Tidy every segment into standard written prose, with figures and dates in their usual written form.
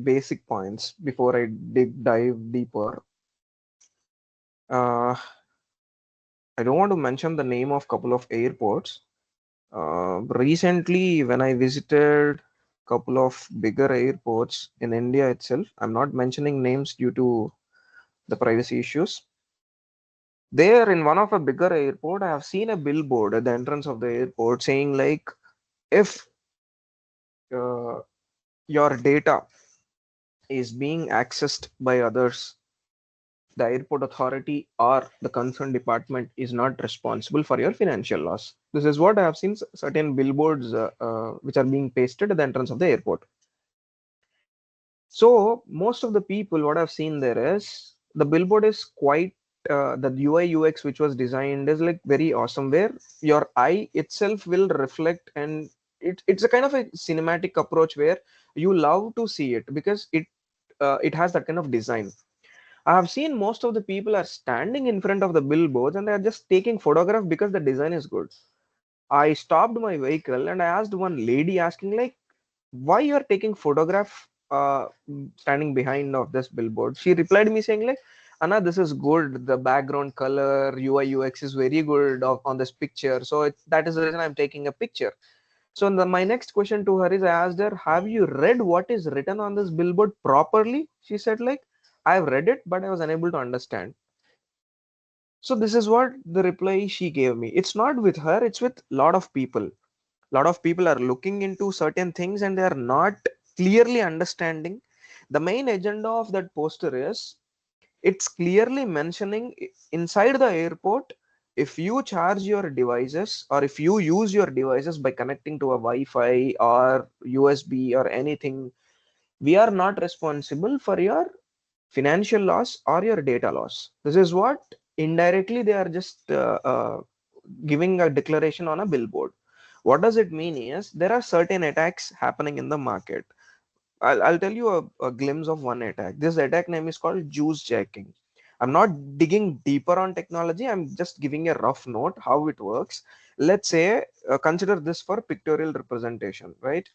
basic points before I dive deeper. Uh, I don't want to mention the name of couple of airports. Recently, when I visited couple of bigger airports in India itself, I'm not mentioning names due to the privacy issues. There, in one of a bigger airport, I have seen a billboard at the entrance of the airport saying like, if uh, your data is being accessed by others, the airport authority or the concerned department is not responsible for your financial loss. This is what I have seen certain billboards which are being pasted at the entrance of the airport. So most of the people, what I've seen there is the billboard is quite the UI UX which was designed is like very awesome, where your eye itself will reflect, and it's a kind of a cinematic approach where you love to see it because it has that kind of design. I have seen most of the people are standing in front of the billboards and they are just taking photograph because the design is good. I stopped my vehicle and I asked one lady asking like, why you are taking photograph standing behind of this billboard? She replied me saying like, Anna, this is good. The background color, UI UX is very good on this picture. So that is the reason I'm taking a picture. So my next question to her is, I asked her, have you read what is written on this billboard properly? She said like, I've read it, but I was unable to understand. So this is what the reply she gave me. It's not with her, it's with a lot of people. Lot of people are looking into certain things and they are not clearly understanding. The main agenda of that poster is, it's clearly mentioning inside the airport, if you charge your devices or if you use your devices by connecting to a Wi-Fi or USB or anything, we are not responsible for your financial loss or your data loss. This is what indirectly they are just giving a declaration on a billboard. What does it mean is, there are certain attacks happening in the market. I'll tell you a glimpse of one attack. This attack name is called juice jacking. I'm not digging deeper on technology. I'm just giving a rough note how it works. Let's say, consider this for pictorial representation, right?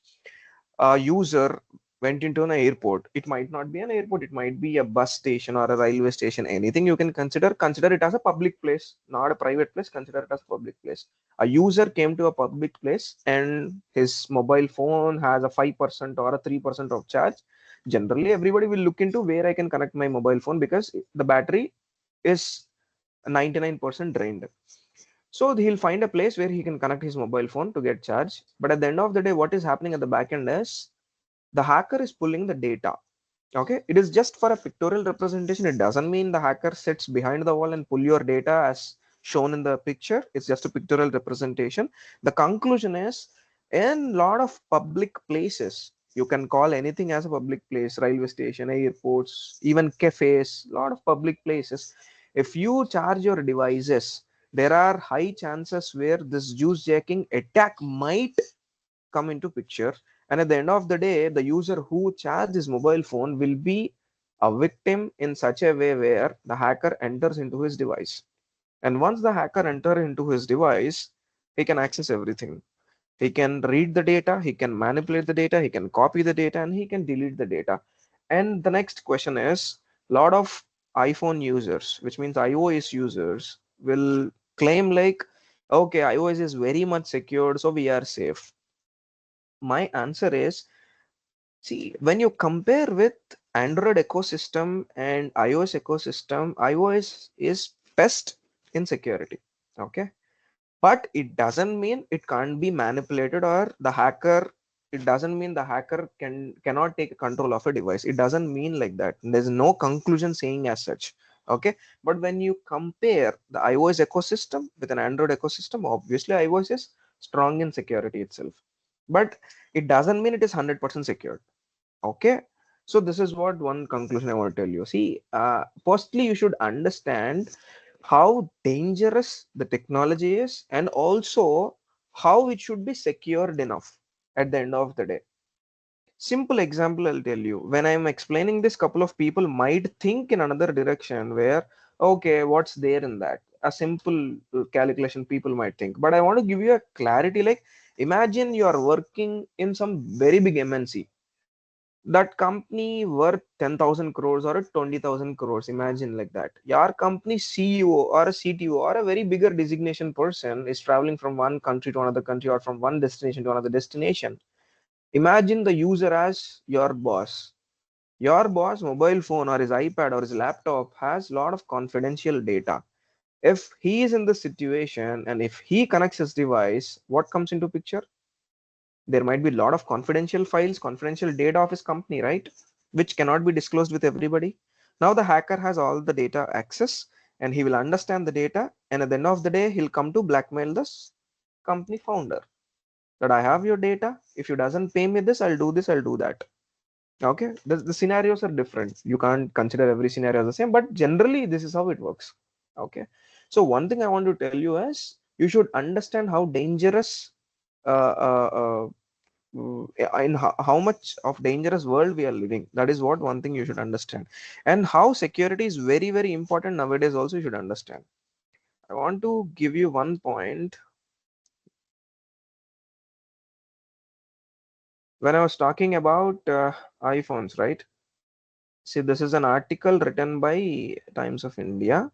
A user went into an airport. It might not be an airport, it might be a bus station or a railway station. Anything you can consider it as a public place, not a private place. Consider it as a public place. A user came to a public place and his mobile phone has a 5% or a 3% of charge. Generally, everybody will look into where I can connect my mobile phone because the battery is 99% drained. So he'll find a place where he can connect his mobile phone to get charged. But at the end of the day, what is happening at the back end is, the hacker is pulling the data. Okay, it is just for a pictorial representation. It doesn't mean the hacker sits behind the wall and pull your data as shown in the picture. It's just a pictorial representation. The conclusion is, in a lot of public places, you can call anything as a public place, railway station, airports, even cafes, a lot of public places. If you charge your devices, there are high chances where this juice jacking attack might come into picture. And at the end of the day, the user who charged his mobile phone will be a victim in such a way where the hacker enters into his device. And once the hacker enters into his device, he can access everything. He can read the data, he can manipulate the data, he can copy the data, and he can delete the data. And the next question is, a lot of iPhone users, which means iOS users, will claim like, okay, iOS is very much secured, so we are safe. My answer is, see, when you compare with Android ecosystem and iOS ecosystem, iOS is best in security. Okay. But it doesn't mean it can't be manipulated, or the hacker, it doesn't mean the hacker cannot take control of a device. It doesn't mean like that. There's no conclusion saying as such. Okay. But when you compare the iOS ecosystem with an Android ecosystem, obviously iOS is strong in security itself. But it doesn't mean it is 100% secure. Okay. So this is what one conclusion I want to tell you. See, firstly, you should understand how dangerous the technology is, and also how it should be secured enough at the end of the day. Simple example I'll tell you. When I'm explaining this, couple of people might think in another direction where, okay, what's there in that? A simple calculation people might think. But I want to give you a clarity, like, imagine you are working in some very big MNC. that company worth 10,000 crores or 20,000 crores. Imagine like that. Your company CEO or a CTO or a very bigger designation person is traveling from one country to another country or from one destination to another destination. Imagine the user as your boss. Your boss mobile phone or his iPad or his laptop has a lot of confidential data. If he is in the situation and if he connects his device, what comes into picture? There might be a lot of confidential files, confidential data of his company, right? Which cannot be disclosed with everybody. Now the hacker has all the data access and he will understand the data. And at the end of the day, he'll come to blackmail the company founder that I have your data. If you doesn't pay me this, I'll do that. Okay. The scenarios are different. You can't consider every scenario the same, but generally this is how it works. Okay. So one thing I want to tell you is you should understand how dangerous uh, uh, uh, in how much of dangerous world we are living. That is what one thing you should understand, and how security is very very important nowadays also you should understand. I want to give you one point. When I was talking about iPhones, right? See, this is an article written by Times of India.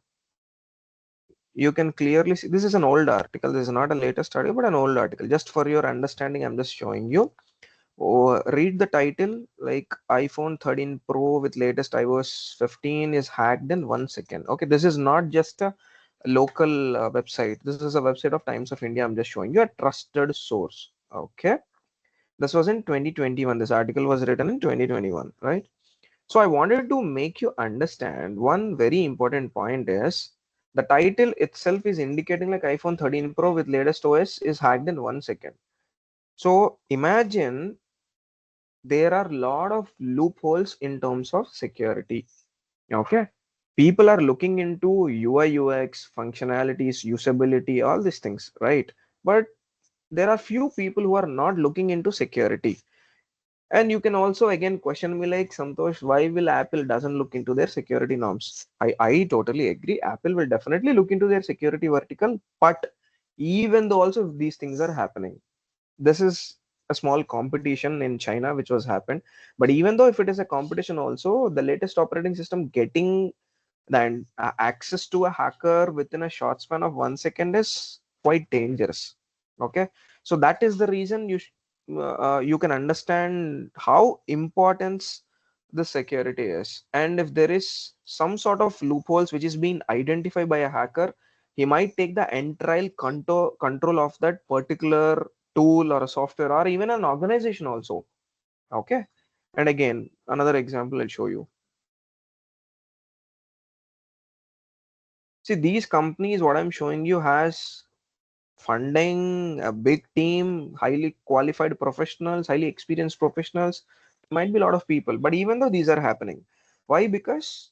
You can clearly see this is an old article. This is not a latest article but an old article. Just for your understanding, I'm just showing you. Oh, read the title, like iPhone 13 Pro with latest iOS 15 is hacked in 1 second. Okay, this is not just a local website. This is a website of Times of India. I'm just showing you a trusted source. Okay, this was in 2021. This article was written in 2021, right? So I wanted to make you understand one very important point is the title itself is indicating like iPhone 13 Pro with latest OS is hacked in 1 second. So imagine there are a lot of loopholes in terms of security. Okay, people are looking into UI UX functionalities, usability, all these things, right? But there are few people who are not looking into security. And you can also again question me like, Santosh, why will Apple doesn't look into their security norms? I totally agree, Apple will definitely look into their security vertical, but even though also these things are happening, this is a small competition in China which was happened. But even though if it is a competition also, the latest operating system getting the access to a hacker within a short span of 1 second is quite dangerous. Okay, so that is the reason you can understand how important the security is, and if there is some sort of loopholes which is being identified by a hacker, he might take the entire control of that particular tool or a software or even an organization also. Okay, and again another example I'll show you. See, these companies, what I'm showing you, has funding, a big team, highly qualified professionals, highly experienced professionals. Might be a lot of people, but even though these are happening, why? Because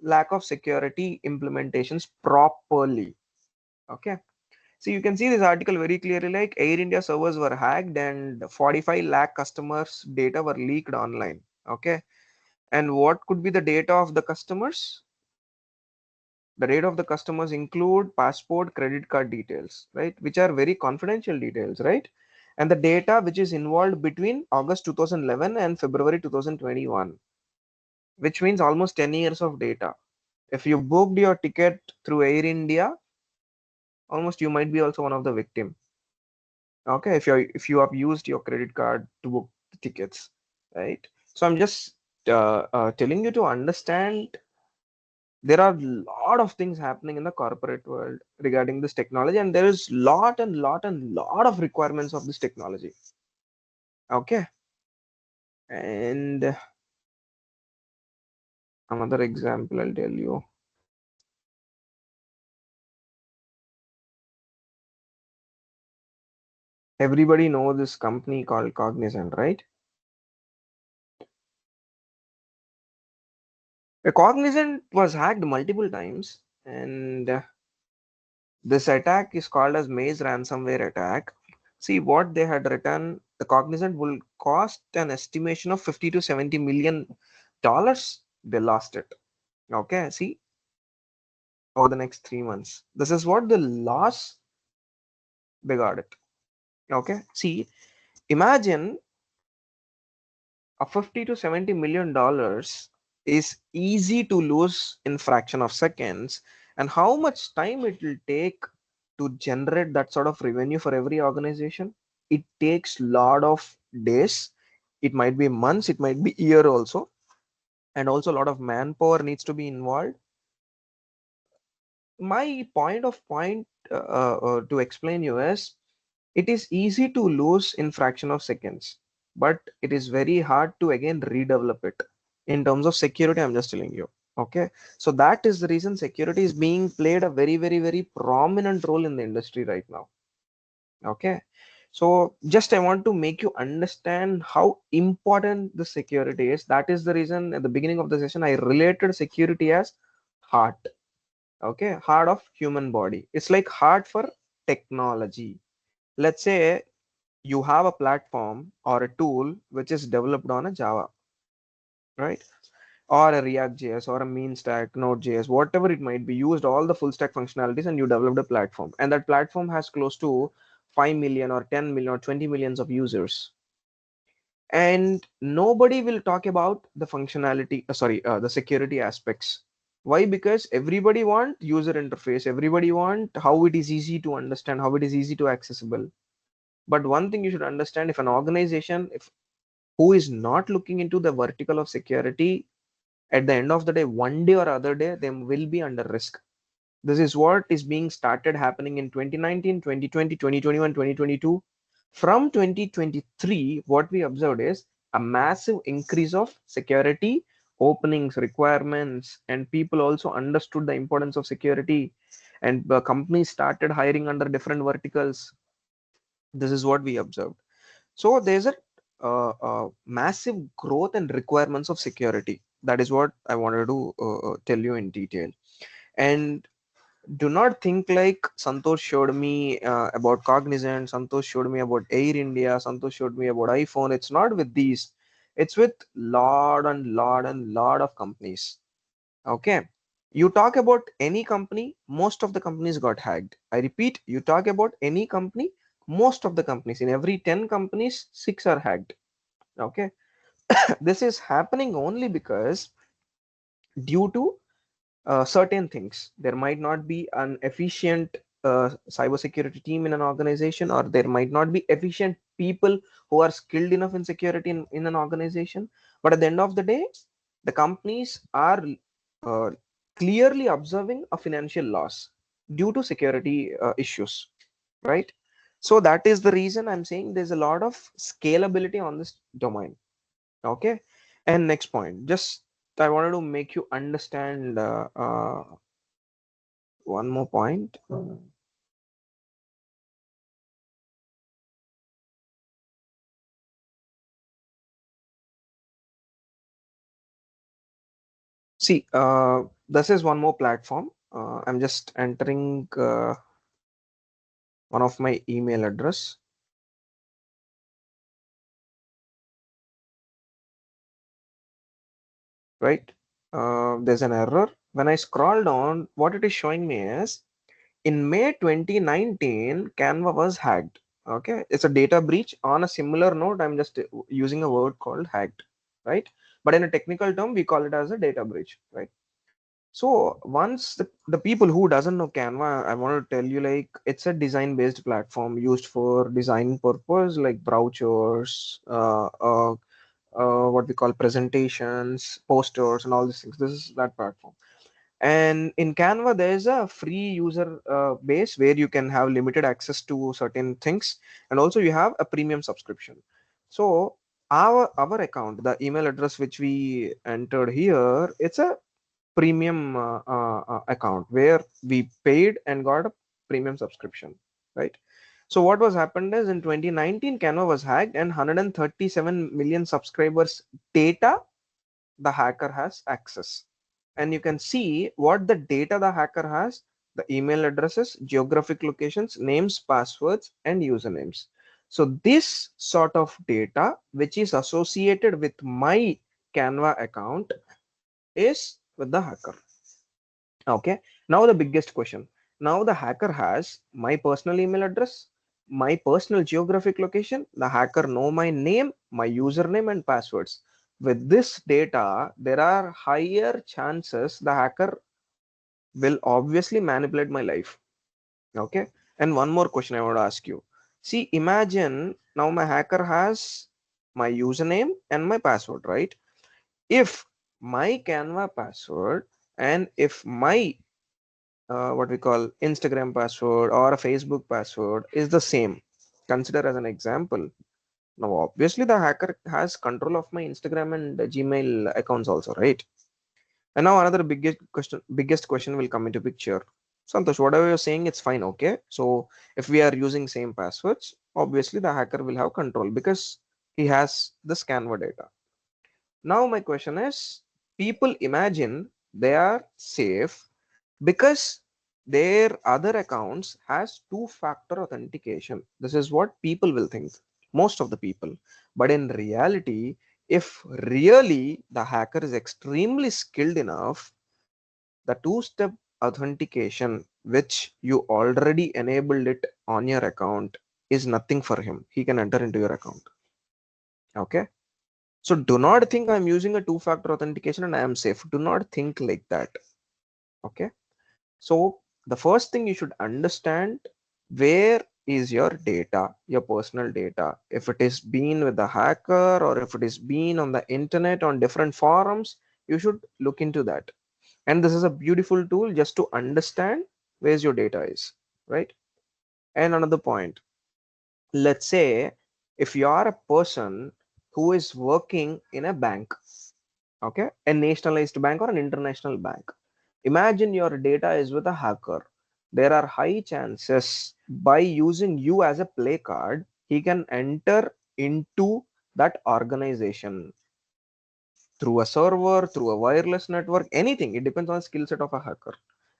lack of security implementations properly. Okay. So you can see this article very clearly, like Air India servers were hacked and 45 lakh customers' data were leaked online. Okay. And what could be the data of the customers? The data of the customers include passport, credit card details, right? Which are very confidential details, right? And the data which is involved between August 2011 and February 2021, which means almost 10 years of data. If you booked your ticket through Air India, almost you might be also one of the victim. Okay, if you have used your credit card to book the tickets, right? So I'm just telling you to understand there are lot of things happening in the corporate world regarding this technology, and there is lot of requirements of this technology. Okay, and another example I'll tell you. Everybody know this company called Cognizant, right? Cognizant was hacked multiple times, and this attack is called as Maze ransomware attack. See what they had written. The Cognizant will cost an estimation of 50 to 70 million dollars. They lost it. Okay, see, over the next 3 months. This is what the loss they got it. Okay, see, imagine a 50 to 70 million dollars is easy to lose in fraction of seconds, and how much time it will take to generate that sort of revenue for every organization? It takes lot of days, it might be months, it might be year also, and also a lot of manpower needs to be involved. My point to explain you is, it is easy to lose in fraction of seconds, but it is very hard to again redevelop it. In terms of security, I'm just telling you. Okay, so that is the reason security is being played a very prominent role in the industry right now. Okay, so just I want to make you understand how important the security is. That is the reason at the beginning of the session I related security as heart. Okay, heart of human body. It's like heart for technology. Let's say you have a platform or a tool which is developed on a Java, right? Or a React JS or a mean stack, Node.js, whatever it might be, used all the full stack functionalities and you developed a platform. And that platform has close to 5 million or 10 million or 20 millions of users. And nobody will talk about the functionality, the security aspects. Why? Because everybody want user interface, everybody want how it is easy to understand, how it is easy to accessible. But one thing you should understand, if an organization, if who is not looking into the vertical of security, at the end of the day, one day or other day, they will be under risk. This is what is being started happening in 2019, 2020, 2021, 2022. From 2023, what we observed is a massive increase of security openings, requirements, and people also understood the importance of security, and the companies started hiring under different verticals. This is what we observed. So there's a massive growth and requirements of security. That is what I wanted to tell you in detail. And do not think like Santosh showed me about Cognizant, Santosh showed me about Air India, Santosh showed me about iPhone. It's not with these. It's with lot of companies. Okay. You talk about any company, most of the companies got hacked. I repeat, you talk about any company, most of the companies, in every 10 companies, 6 are hacked. Okay. This is happening only because due to certain things. There might not be an efficient cybersecurity team in an organization, or there might not be efficient people who are skilled enough in security in an organization. But at the end of the day, the companies are uh, clearly observing a financial loss due to security issues, right? So that is the reason I'm saying there's a lot of scalability on this domain. Okay. And next point, just I wanted to make you understand one more point. See, this is one more platform. I'm just entering one of my email address, right? There's an error. When I scroll down, what it is showing me is in May 2019, Canva was hacked. Okay, it's a data breach. On a similar note, I'm just using a word called hacked, right? But in a technical term, we call it as a data breach, right? So once the people who doesn't know Canva, I want to tell you like it's a design based platform used for design purpose like brochures, what we call presentations, posters, and all these things. This is that platform. And in Canva, there is a free user base where you can have limited access to certain things, and also you have a premium subscription. So our account, the email address which we entered here, it's a premium account where we paid and got a premium subscription, right? So what was happened is in 2019, Canva was hacked and 137 million subscribers data the hacker has access. And you can see what the data the hacker has: the email addresses, geographic locations, names, passwords, and usernames. So this sort of data, which is associated with my Canva account, is with the hacker. Okay, now the biggest question. Now the hacker has my personal email address, my personal geographic location. The hacker know my name, my username, and passwords. with this data, there are higher chances the hacker will obviously manipulate my life. Okay. And one more question I want to ask you. See, imagine now my hacker has my username and my password, right? If my Canva password and if my what we call Instagram password or a Facebook password is the same, consider as an example. Now, obviously, the hacker has control of my Instagram and Gmail accounts also, right? And now another biggest question will come into picture. Santosh, whatever you're saying, it's fine, okay? So if we are using same passwords, obviously the hacker will have control because he has the Canva data. Now my question is, people imagine they are safe because their other accounts has two-factor authentication. This is what people will think, most of the people. But in reality, if really the hacker is extremely skilled enough, the two-step authentication which you already enabled it on your account is nothing for him. He can enter into your account. Okay. So do not think I'm using a two-factor authentication and I am safe. Do not think like that. Okay. So the first thing you should understand, where is your data, your personal data. If it is been with the hacker or if it is been on the internet on different forums, you should look into that. And this is a beautiful tool just to understand where's your data is, right? And another point, let's say if you are a person who is working in a bank, okay, a nationalized bank or an international bank. Imagine your data is with a hacker. There are high chances by using you as a play card, he can enter into that organization through a server, through a wireless network, anything. It depends on the skill set of a hacker.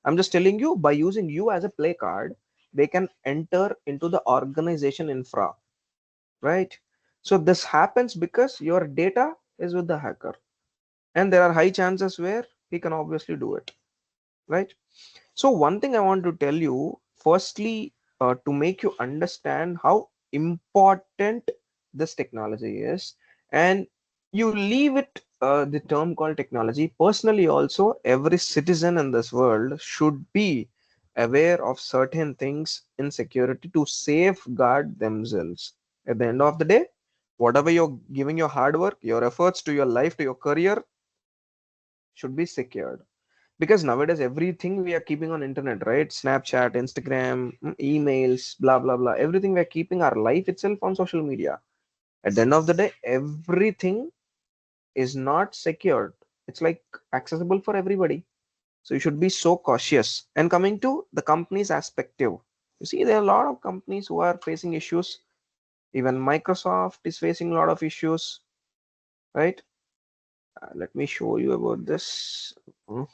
I'm just telling you, by using you as a play card, they can enter into the organization infra, right? So this happens because your data is with the hacker, and there are high chances where he can obviously do it, right? So one thing I want to tell you, firstly, to make you understand how important this technology is, and you leave it the term called technology. Personally, also, every citizen in this world should be aware of certain things in security to safeguard themselves. At the end of the day, whatever you're giving your hard work, your efforts to your life, to your career, should be secured, because nowadays everything we are keeping on internet, right? Snapchat, Instagram, emails, blah blah blah, everything we are keeping our life itself on social media. At the end of the day, everything is not secured. It's like accessible for everybody, so you should be so cautious. And coming to the company's perspective, you see there are a lot of companies who are facing issues. Even Microsoft is facing a lot of issues, right? Let me show you about this. Mm,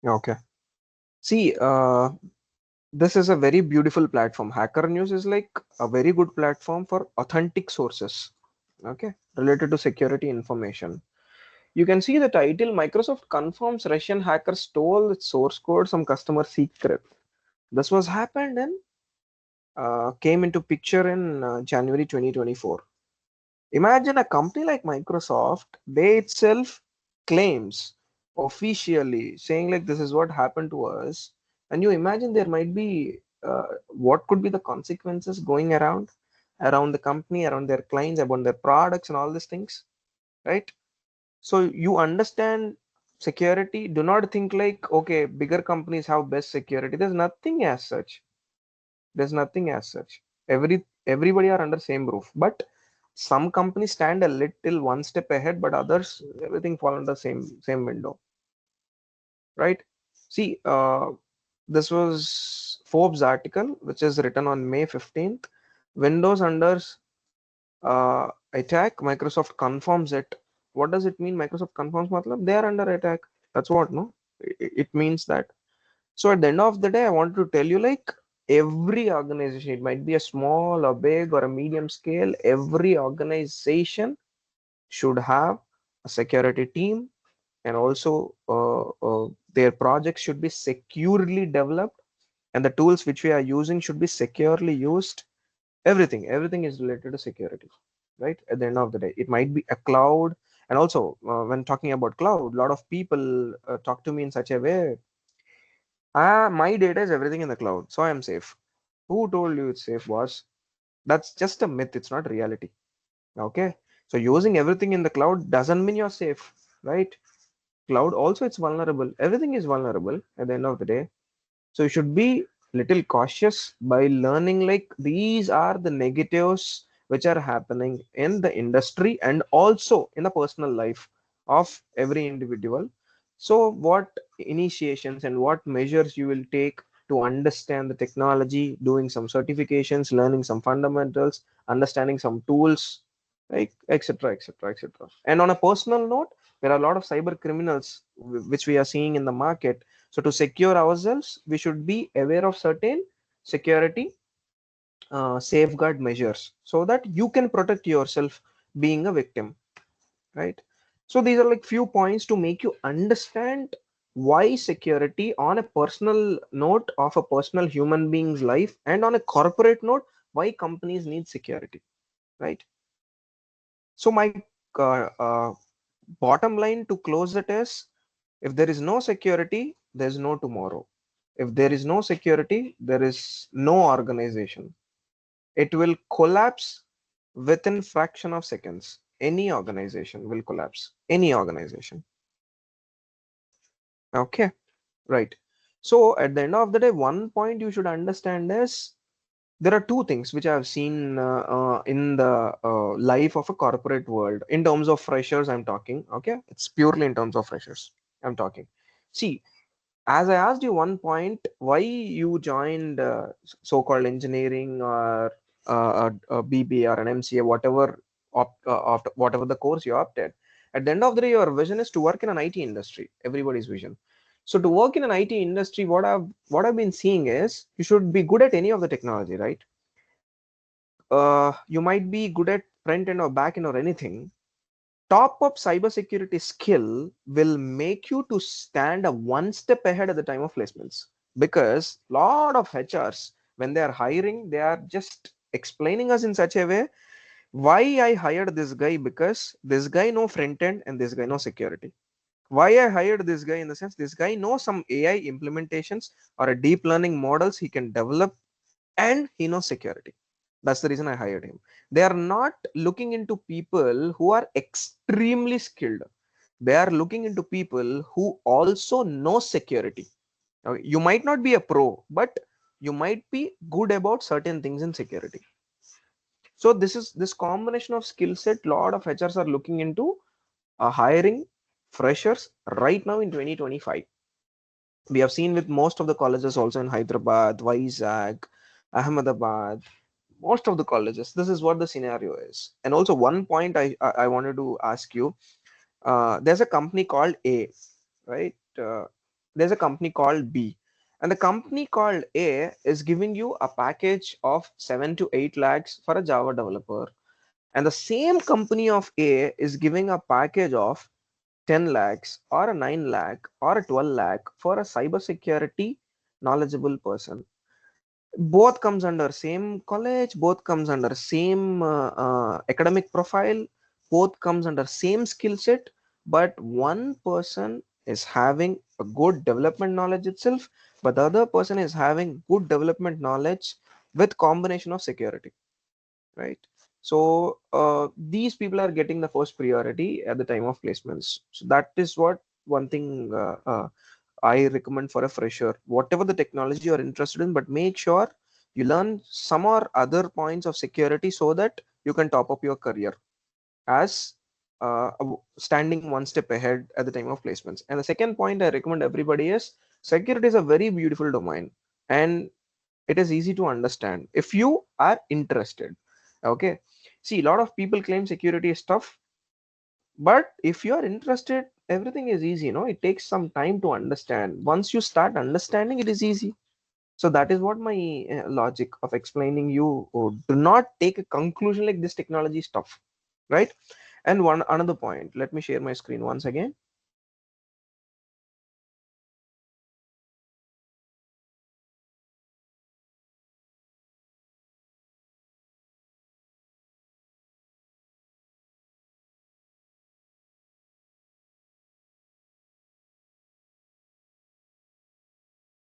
okay. See, this is a very beautiful platform. Hacker News is like a very good platform for authentic sources, okay, related to security information. You can see the title, Microsoft confirms Russian hacker stole its source code, some customer secret. This was happened and came into picture in January 2024. Imagine a company like Microsoft, they itself claims officially saying like this is what happened to us, and you imagine there might be what could be the consequences going around the company, around their clients, about their products and all these things, right? So you understand security. Do not think like okay, bigger companies have best security. There's nothing as such. There's nothing as such. Everybody are under same roof, but some companies stand a little one step ahead, but others everything fall under same window, right? See, This was Forbes article, which is written on May 15th. Windows under attack. Microsoft confirms it. What does it mean? Microsoft confirms, matlab they are under attack. That's what, no? It means that. So at the end of the day, I want to tell you, like, every organization, it might be a small or big or a medium scale, every organization should have a security team, and also their projects should be securely developed, and the tools which we are using should be securely used. Everything is related to security, right? At the end of the day, it might be a cloud. And also, when talking about cloud, a lot of people talk to me in such a way, my data is everything in the cloud, so I am safe. Who told you it's safe, boss? That's just a myth, it's not reality. Okay, so using everything in the cloud doesn't mean you're safe, right? Cloud also, it's vulnerable. Everything is vulnerable at the end of the day. So you should be little cautious by learning, like, these are the negatives which are happening in the industry and also in the personal life of every individual. So what initiations and what measures you will take to understand the technology, doing some certifications, learning some fundamentals, understanding some tools, like, etc., etc., etc. And on a personal note, there are a lot of cyber criminals which we are seeing in the market. So to secure ourselves, we should be aware of certain security safeguard measures so that you can protect yourself being a victim, right? So these are like few points to make you understand why security on a personal note of a personal human being's life, and on a corporate note, why companies need security, right? So my bottom line to close it is, if there is no security, there's no tomorrow. If there is no security, there is no organization. It will collapse within fraction of seconds. Any organization will collapse. Any organization. Okay, right. So at the end of the day, one point you should understand is, there are two things which I have seen in the life of a corporate world. In terms of freshers, I'm talking. Okay, it's purely in terms of freshers I'm talking. See, as I asked you one point, why you joined so-called engineering or a BBA or an MCA, whatever whatever the course you opted. At the end of the day, your vision is to work in an IT industry. Everybody's vision. So to work in an IT industry, what I've been seeing is, you should be good at any of the technology, right? You might be good at front end or back end or anything. Top up cybersecurity skill will make you to stand a one step ahead at the time of placements, because lot of HRs, when they are hiring, they are just explaining us in such a way, why I hired this guy, because this guy know front end and this guy know security. Why I hired this guy, in the sense, this guy knows some AI implementations or a deep learning models he can develop, and he knows security. That's the reason I hired him. They are not looking into people who are extremely skilled. They are looking into people who also know security. Okay, you might not be a pro, but you might be good about certain things in security. So this combination of skill set, lot of HRs are looking into hiring freshers right now in 2025. We have seen with most of the colleges also in Hyderabad, Vizag, Ahmedabad, most of the colleges, this is what the scenario is. And also one point I wanted to ask you, there's a company called A, right? There's a company called B, and the company called A is giving you a package of 7 to 8 lakhs for a Java developer, and the same company of A is giving a package of 10 lakhs or a 9 lakh or a 12 lakh for a cybersecurity knowledgeable person. Both comes under same college, both comes under same academic profile, both comes under same skill set, but one person is having a good development knowledge itself, but the other person is having good development knowledge with combination of security, right? So these people are getting the first priority at the time of placements. So that is what one thing I recommend for a fresher, whatever the technology you're interested in, but make sure you learn some or other points of security so that you can top up your career as standing one step ahead at the time of placements. And the second point I recommend everybody is security is a very beautiful domain, and it is easy to understand if you are interested. Okay, see, a lot of people claim security is tough, but if you are interested, everything is easy. It takes some time to understand. Once you start understanding, it is easy. So that is what my logic of explaining you. Oh, do not take a conclusion like this technology is tough, right? And one another point, let me share my screen once again.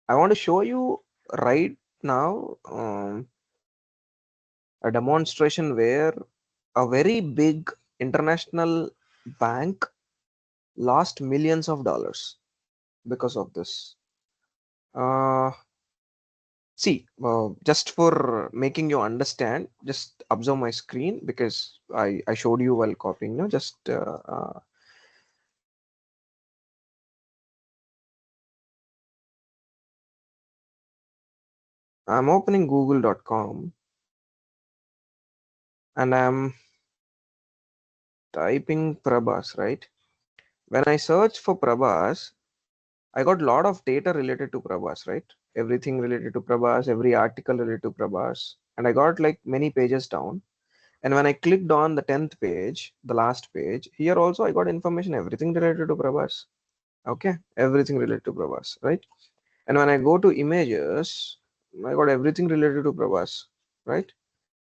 I want to show you right now a demonstration where a very big international bank lost millions of dollars because of this. Uh, See, just for making you understand, just observe my screen because I showed you while copying. Just I'm opening google.com and I'm typing Prabhas, right? When I search for Prabhas, I got a lot of data related to Prabhas, right? Everything related to Prabhas, every article related to Prabhas, and I got like many pages down. And when I clicked on the 10th page, the last page, here also I got information, everything related to Prabhas. Okay, everything related to Prabhas, right? And when I go to images, I got everything related to Prabhas, right?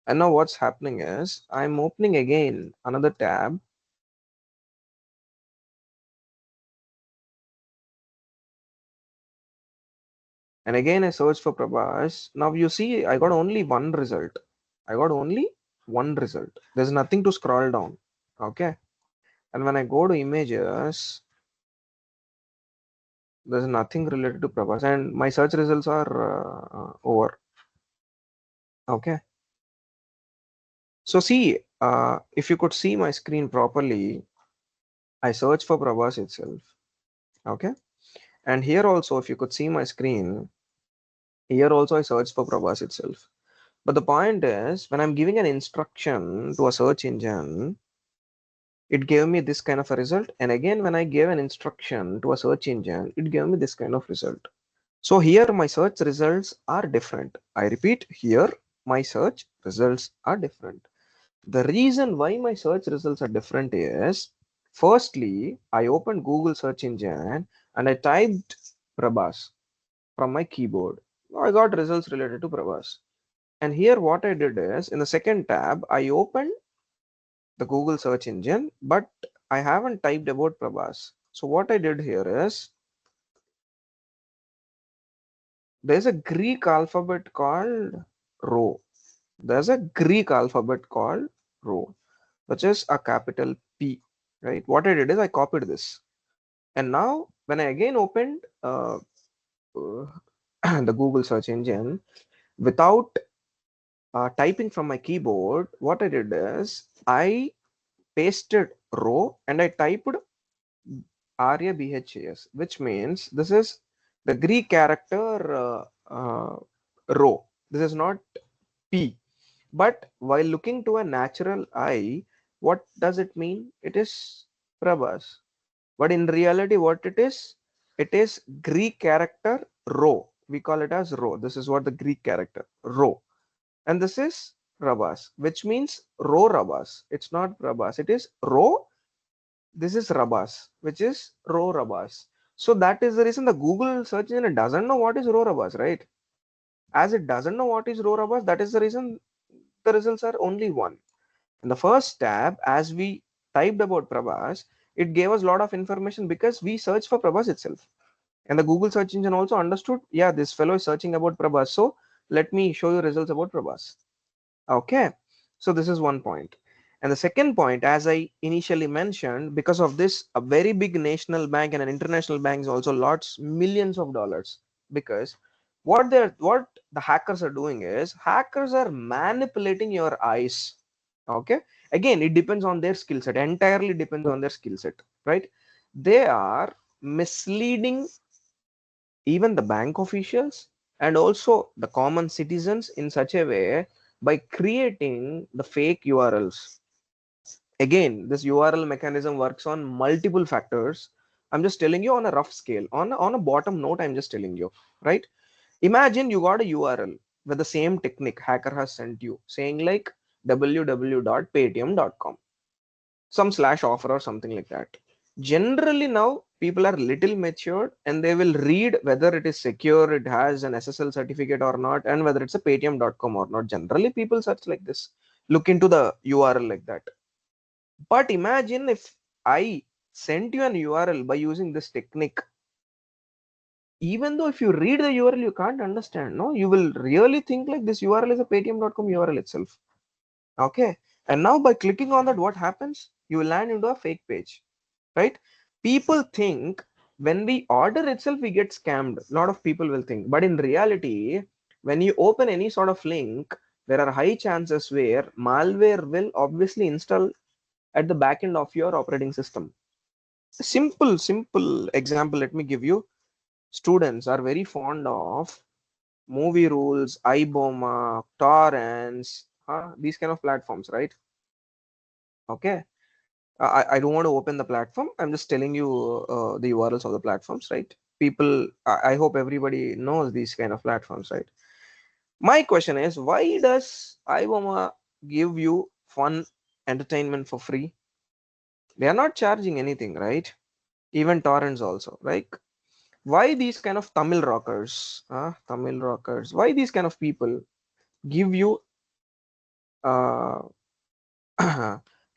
And now what's happening is I'm opening again another tab, and again I search for Prabhas. Now you see I got only one result. I got only one result. There's nothing to scroll down. Okay. And when I go to images, there's nothing related to Prabhas, and my search results are over. Okay. So see, if you could see my screen properly, I search for Prabhas itself. Okay. And here also, if you could see my screen, here also I search for Prabhas itself. But the point is, when I'm giving an instruction to a search engine, it gave me this kind of a result. And again, when I gave an instruction to a search engine, it gave me this kind of result. So here my search results are different. I repeat, here my search results are different. The reason why my search results are different is, firstly, I opened Google search engine and I typed Prabhas from my keyboard. I got results related to Prabhas. And here what I did is, in the second tab, I opened the Google search engine, but I haven't typed about Prabhas. So what I did here is, there's a Greek alphabet called Rho. There's a Greek alphabet called Rho, which is a capital P, right? What I did is I copied this. And now when I again opened the Google search engine without typing from my keyboard, what I did is I pasted row and I typed RABHAS, which means this is the Greek character row. This is not P. But while looking to a natural eye, what does it mean? It is Prabhas. But in reality, what it is Greek character rho. We call it as rho. This is what the Greek character rho. And this is Rabas, which means rho Rabas. It's not Rabas. It is rho. This is Rabas, which is rho Rabas. So that is the reason the Google search engine doesn't know what is rho Rabas, right? As it doesn't know what is rho Rabas, that is the reason the results are only one. In the first tab, as we typed about Prabhas, it gave us a lot of information because we searched for Prabhas itself. And the Google search engine also understood, yeah, this fellow is searching about Prabhas. So let me show you results about Prabhas. Okay. So this is one point. And the second point, as I initially mentioned, because of this, a very big national bank and an international bank is also lots millions of dollars, because what the hackers are doing is hackers are manipulating your eyes. Okay. Again, it depends on their skill set, entirely depends on their skill set, right? They are misleading even the bank officials and also the common citizens in such a way by creating the fake URLs. Again, this URL mechanism works on multiple factors. I'm just telling you on a rough scale. On a bottom note, I'm just telling you, right? Imagine you got a URL with the same technique hacker has sent you, saying like www.paytm.com, some slash offer or something like that. Generally, now people are little matured and they will read whether it is secure, it has an SSL certificate or not, and whether it's a paytm.com or not. Generally, people search like this, look into the URL like that. But imagine if I sent you an URL by using this technique, even though if you read the URL, you can't understand, no, you will really think like this URL is a paytm.com URL itself. Okay. And now by clicking on that, what happens? You will land into a fake page, right? People think when we order itself, we get scammed. A lot of people will think. But in reality, when you open any sort of link, there are high chances where malware will obviously install at the back end of your operating system. Simple example, let me give you. Students are very fond of movie rules, iboma, torrents, these kind of platforms, right? Okay. I don't want to open the platform. I'm just telling you the URLs of the platforms, right? People, I hope everybody knows these kind of platforms, right? My question is, why does iboma give you fun entertainment for free? They are not charging anything, right? Even torrents also, right? Why these kind of Tamil rockers, why these kind of people give you uh,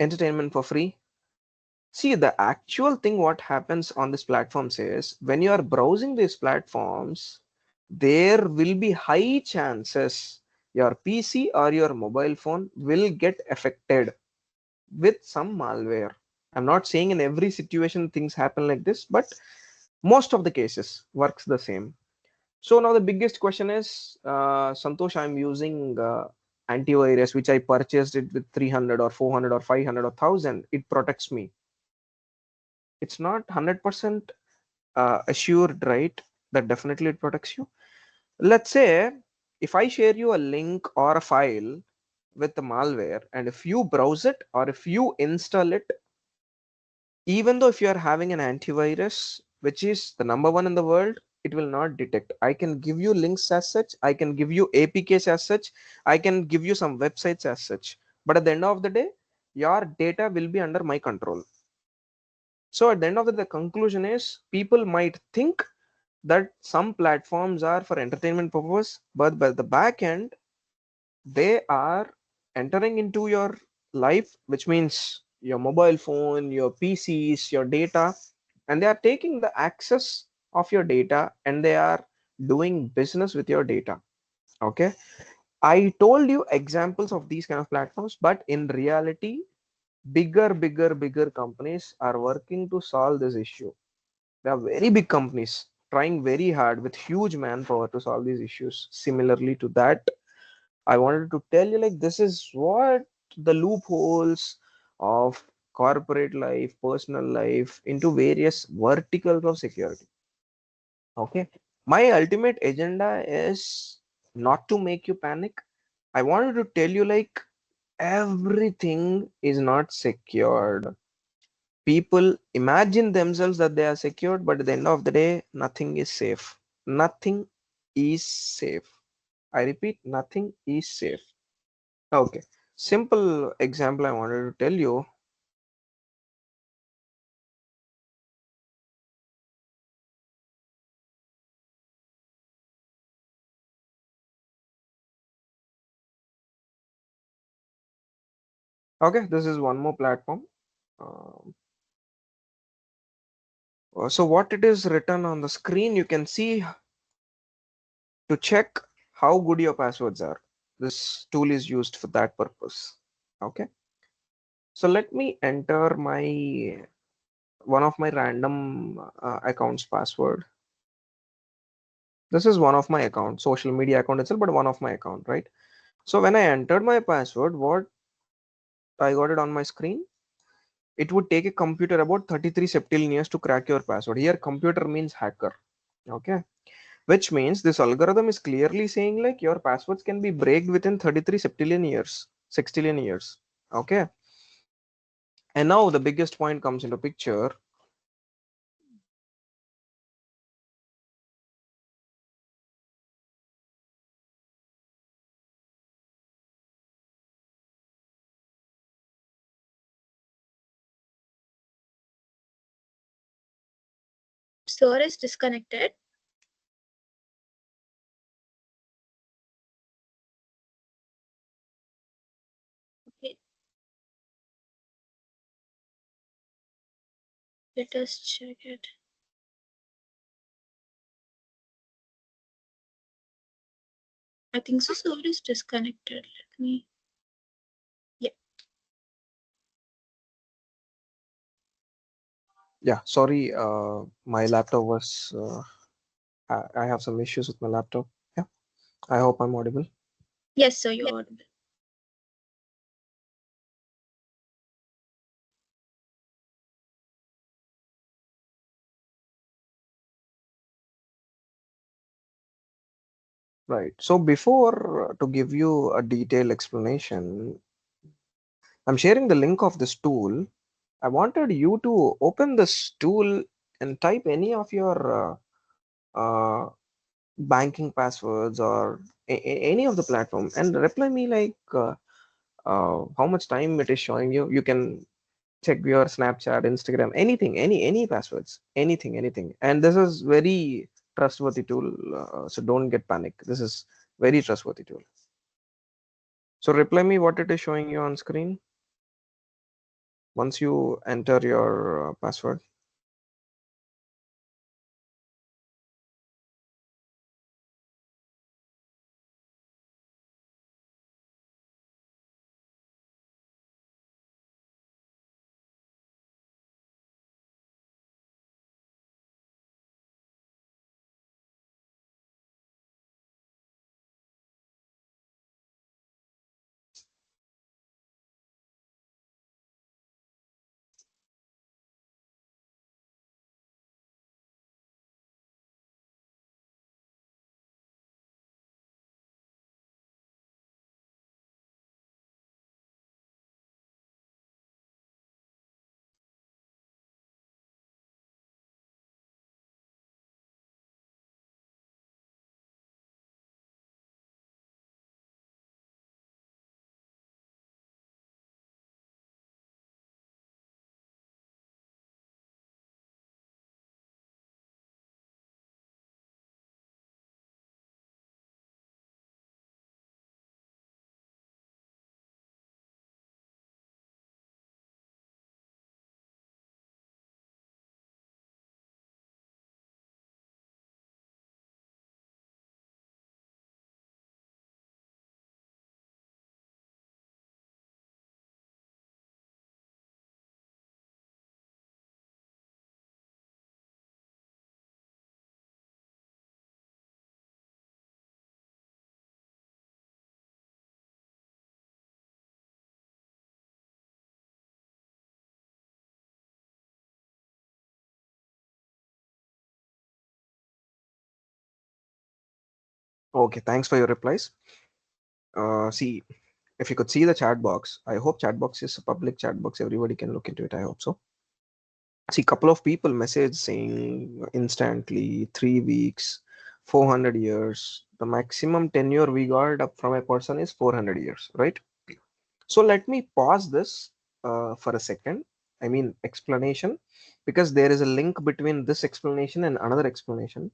entertainment for free? See, the actual thing what happens on these platforms is when you are browsing these platforms, there will be high chances your PC or your mobile phone will get affected with some malware. I'm not saying in every situation things happen like this, but most of the cases works the same. So now the biggest question is, Santosh, I'm using antivirus, which I purchased it with 300 or 400 or 500 or 1000. It protects me. It's not 100% assured, right? That definitely it protects you. Let's say if I share you a link or a file with the malware, and if you browse it or if you install it, even though if you are having an antivirus, which is the number one in the world, it will not detect. I can give you links as such, I can give you APKs as such, I can give you some websites as such, but at the end of the day, your data will be under my control. So at the end of the conclusion is people might think that some platforms are for entertainment purpose, but by the back end, they are entering into your life, which means your mobile phone, your PCs, your data, and they are taking the access of your data and they are doing business with your data. Okay. I told you examples of these kind of platforms, but in reality, bigger companies are working to solve this issue. They are very big companies trying very hard with huge manpower to solve these issues. Similarly to that, I wanted to tell you like this is what the loopholes of corporate life, personal life into various verticals of security. Okay. My ultimate agenda is not to make you panic. I wanted to tell you like everything is not secured. People imagine themselves that they are secured, but at the end of the day, nothing is safe. Nothing is safe. I repeat, nothing is safe. Okay. Simple example I wanted to tell you. Okay, this is one more platform. Um, so what it is written on the screen, you can see to check how good your passwords are. This tool is used for that purpose. Okay. So let me enter my one of my random accounts password. This is one of my account, social media account itself, but one of my account, right? So when I entered my password, what I got it on my screen. It would take a computer about 33 septillion years to crack your password. Here, computer means hacker. Okay. Which means this algorithm is clearly saying like your passwords can be breaked within 33 septillion years, sextillion years. Okay. And now the biggest point comes into picture. Sir is disconnected. Okay, let us check it. I think so. Sir is disconnected. Let me. Yeah. Yeah, sorry, my laptop was I have some issues with my laptop. Yeah, I hope I'm audible. Yes, sir. You're audible. Right. So before to give you a detailed explanation, I'm sharing the link of this tool. I wanted you to open this tool and type any of your banking passwords or any of the platform and reply me like how much time it is showing you. You can check your Snapchat, Instagram, anything, any passwords, anything. And this is very trustworthy tool, so don't get panic. This is very trustworthy tool. So reply me what it is showing you on screen once you enter your password. Okay, thanks for your replies. See, if you could see the chat box, I hope chat box is a public chat box. Everybody can look into it. I hope so. See, couple of people message saying instantly 3 weeks, 400 years. The maximum tenure we got up from a person is 400 years, right? So let me pause this for a second. I mean, explanation, because there is a link between this explanation and another explanation.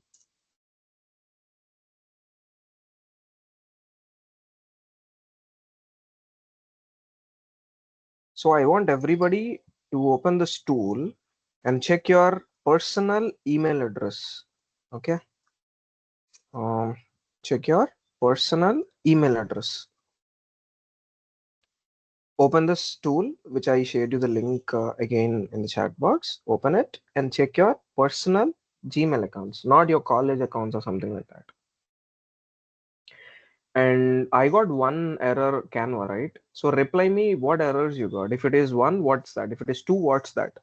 So I want everybody to open this tool and check your personal email address. Okay. Um, Check your personal email address. Open this tool, which I shared you the link again in the chat box. Open it and check your personal Gmail accounts, not your college accounts or something like that. And I got one error Canva, right? So reply me what errors you got. If it is one, what's that? If it is two, what's that?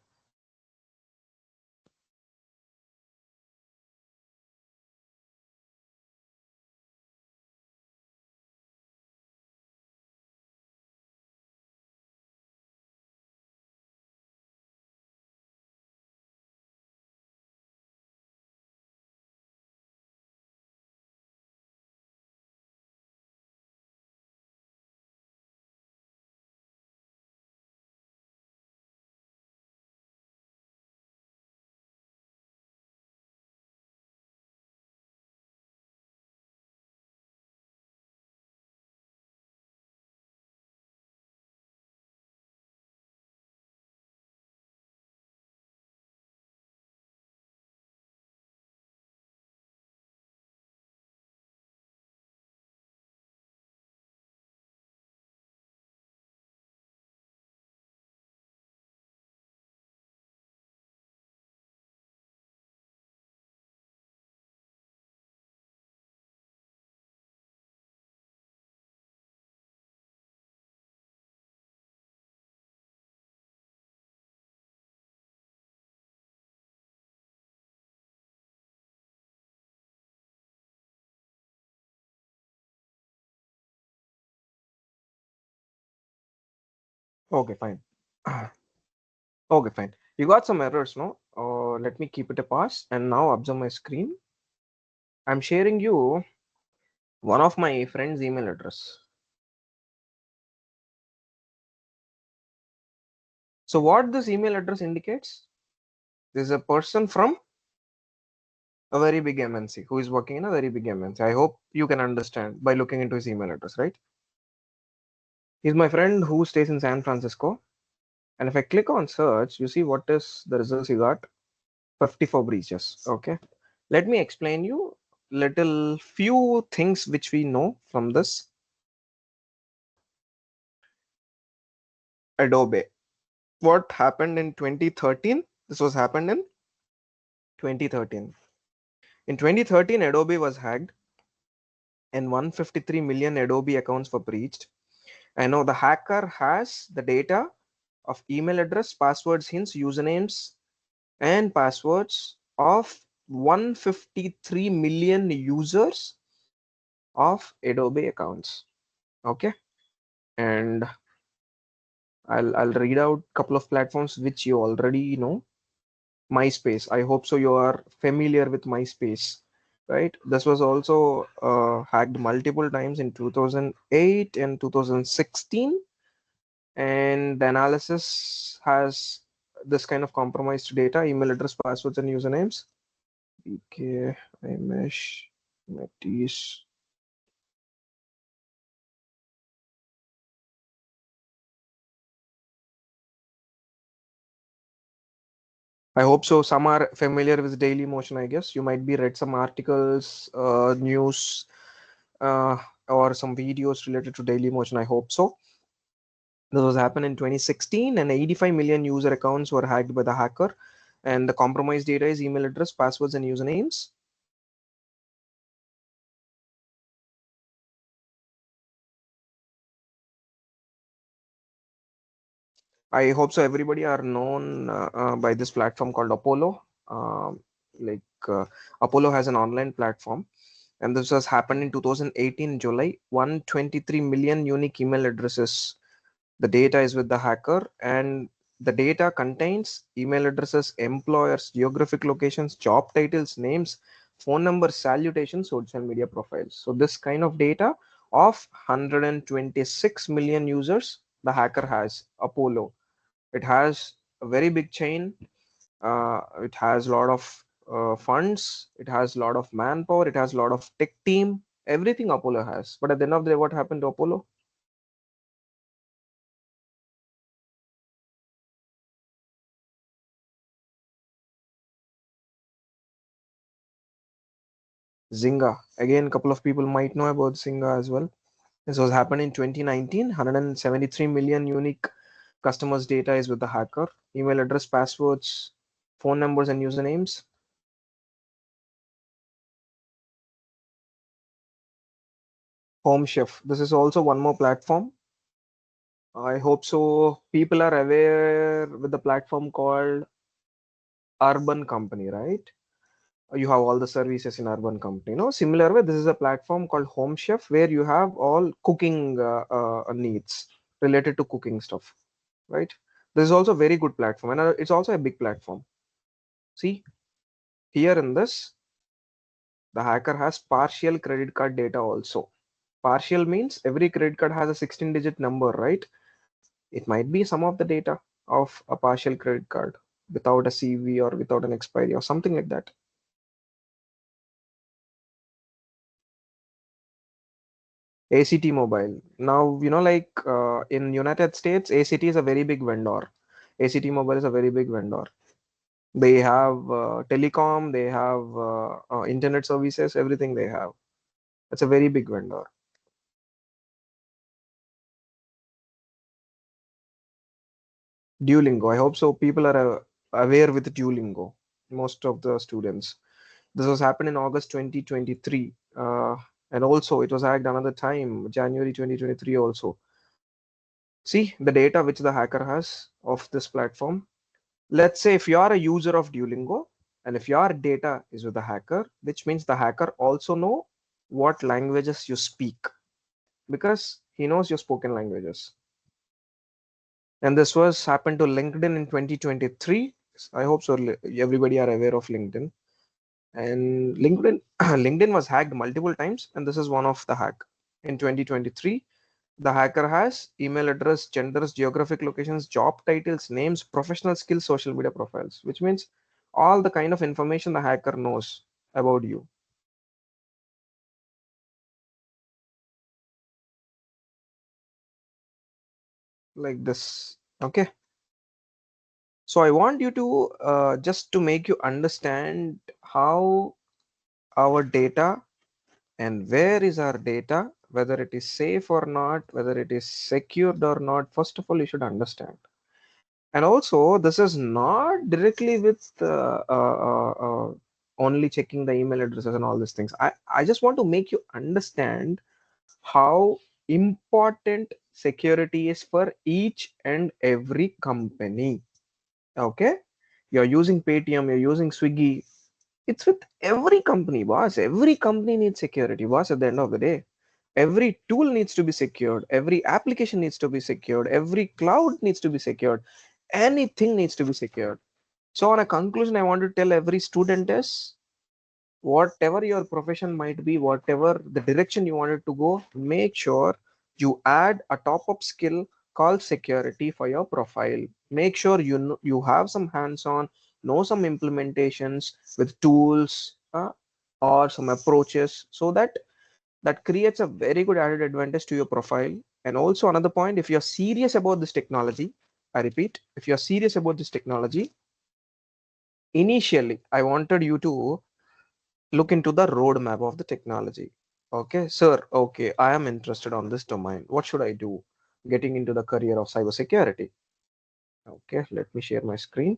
Okay, fine. Okay, fine. You got some errors, no? Let me keep it a pass and now observe my screen. I'm sharing you one of my friend's email address. So what this email address indicates? This is a person from a very big MNC who is working in a very big MNC. I hope you can understand by looking into his email address, right? He's my friend who stays in San Francisco. And if I click on search, you see what is the results you got? 54 breaches. Okay. Let me explain you little few things which we know from this Adobe. What happened in 2013? This was happened in 2013. In 2013, Adobe was hacked and 153 million Adobe accounts were breached. I know the hacker has the data of email address, passwords, hints, usernames, and passwords of 153 million users of Adobe accounts. Okay, and I'll read out a couple of platforms which you already know. MySpace. I hope so. You are familiar with MySpace, right? This was also hacked multiple times in 2008 and 2016, and the analysis has this kind of compromised data, email address, passwords, and usernames. BK, Imesh, Matisse. I hope so. Some are familiar with Daily Motion, I guess. You might be read some articles, news, uh, or some videos related to Daily Motion. I hope so. This was happened in 2016, and 85 million user accounts were hacked by the hacker. And the compromised data is email address, passwords, and usernames. I hope so. Everybody are known by this platform called Apollo. Like Apollo has an online platform, and this has happened in 2018 July. 123 million unique email addresses. The data is with the hacker, and the data contains email addresses, employers, geographic locations, job titles, names, phone numbers, salutations, social media profiles. So this kind of data of 126 million users the hacker has. Apollo, it has a very big chain. It has a lot of funds. It has a lot of manpower. It has a lot of tech team. Everything Apollo has. But at the end of the day, what happened to Apollo? Zynga. Again, a couple of people might know about Zynga as well. This was happened in 2019. 173 million unique customers' data is with the hacker. Email address, passwords, phone numbers, and usernames. Home Chef. This is also one more platform. I hope so. People are aware with the platform called Urban Company, right? You have all the services in Urban Company. Similar way, this is a platform called Home Chef where you have all cooking needs related to cooking stuff, right? This is also a very good platform, and it's also a big platform. See, here in this, the hacker has partial credit card data also. Partial means every credit card has a 16-digit number, right? It might be some of the data of a partial credit card without a CV or without an expiry or something like that. ACT Mobile. Now, like in United States, ACT is a very big vendor. ACT Mobile is a very big vendor. They have telecom, they have internet services, everything they have. It's a very big vendor. Duolingo. I hope so. People are aware with Duolingo. Most of the students. This was happened in August 2023. And also it was hacked another time, January 2023 also. See the data which the hacker has of this platform. Let's say if you are a user of Duolingo and if your data is with the hacker, which means the hacker also know what languages you speak because he knows your spoken languages. And this was happened to LinkedIn in 2023. I hope so. Everybody are aware of LinkedIn. And LinkedIn LinkedIn was hacked multiple times, and this is one of the hack. In 2023, the hacker has email address, genders, geographic locations, job titles, names, professional skills, social media profiles, which means all the kind of information the hacker knows about you, like this. Okay. So I want you to just to make you understand how our data and where is our data, whether it is safe or not, whether it is secured or not. First of all, you should understand. And also, this is not directly with only checking the email addresses and all these things. I just want to make you understand how important security is for each and every company. Okay, you're using Paytm, you're using Swiggy. It's with every company, boss. Every company needs security, boss. At the end of the day, every tool needs to be secured, every application needs to be secured, every cloud needs to be secured, anything needs to be secured. So, on a conclusion, I want to tell every student is whatever your profession might be, whatever the direction you wanted to go, make sure you add a top-up skill called security for your profile. Make sure you have some hands-on, know some implementations with tools or some approaches, so that creates a very good added advantage to your profile. And also another point, if you're serious about this technology, I repeat, if you're serious about this technology, initially I wanted you to look into the roadmap of the technology. Okay, sir. Okay, I am interested on this domain. What should I do? Getting into the career of cybersecurity. Okay, let me share my screen.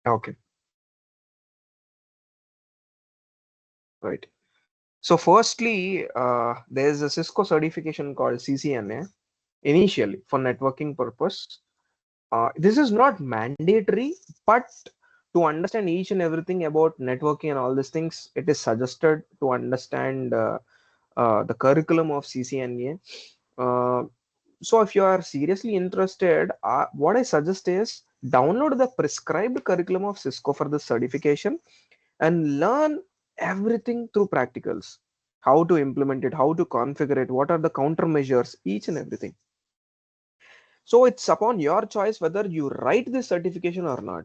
Okay, right. So firstly, there's a Cisco certification called CCNA initially for networking purpose. This is not mandatory, but to understand each and everything about networking and all these things, it is suggested to understand the curriculum of CCNA. Uh, so if you are seriously interested, what I suggest is download the prescribed curriculum of Cisco for the certification and learn everything through practicals. How to implement it, how to configure it, what are the countermeasures, each and everything. So it's upon your choice whether you write this certification or not.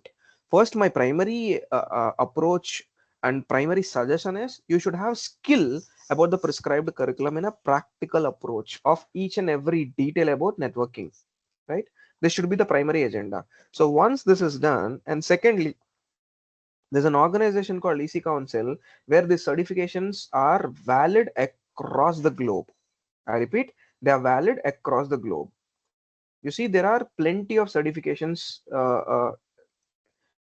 First, my primary approach and primary suggestion is you should have skill about the prescribed curriculum in a practical approach of each and every detail about networking, right? This should be the primary agenda. So once this is done, and secondly, There's an organization called EC Council where the certifications are valid across the globe. I repeat, they are valid across the globe. You see, there are plenty of certifications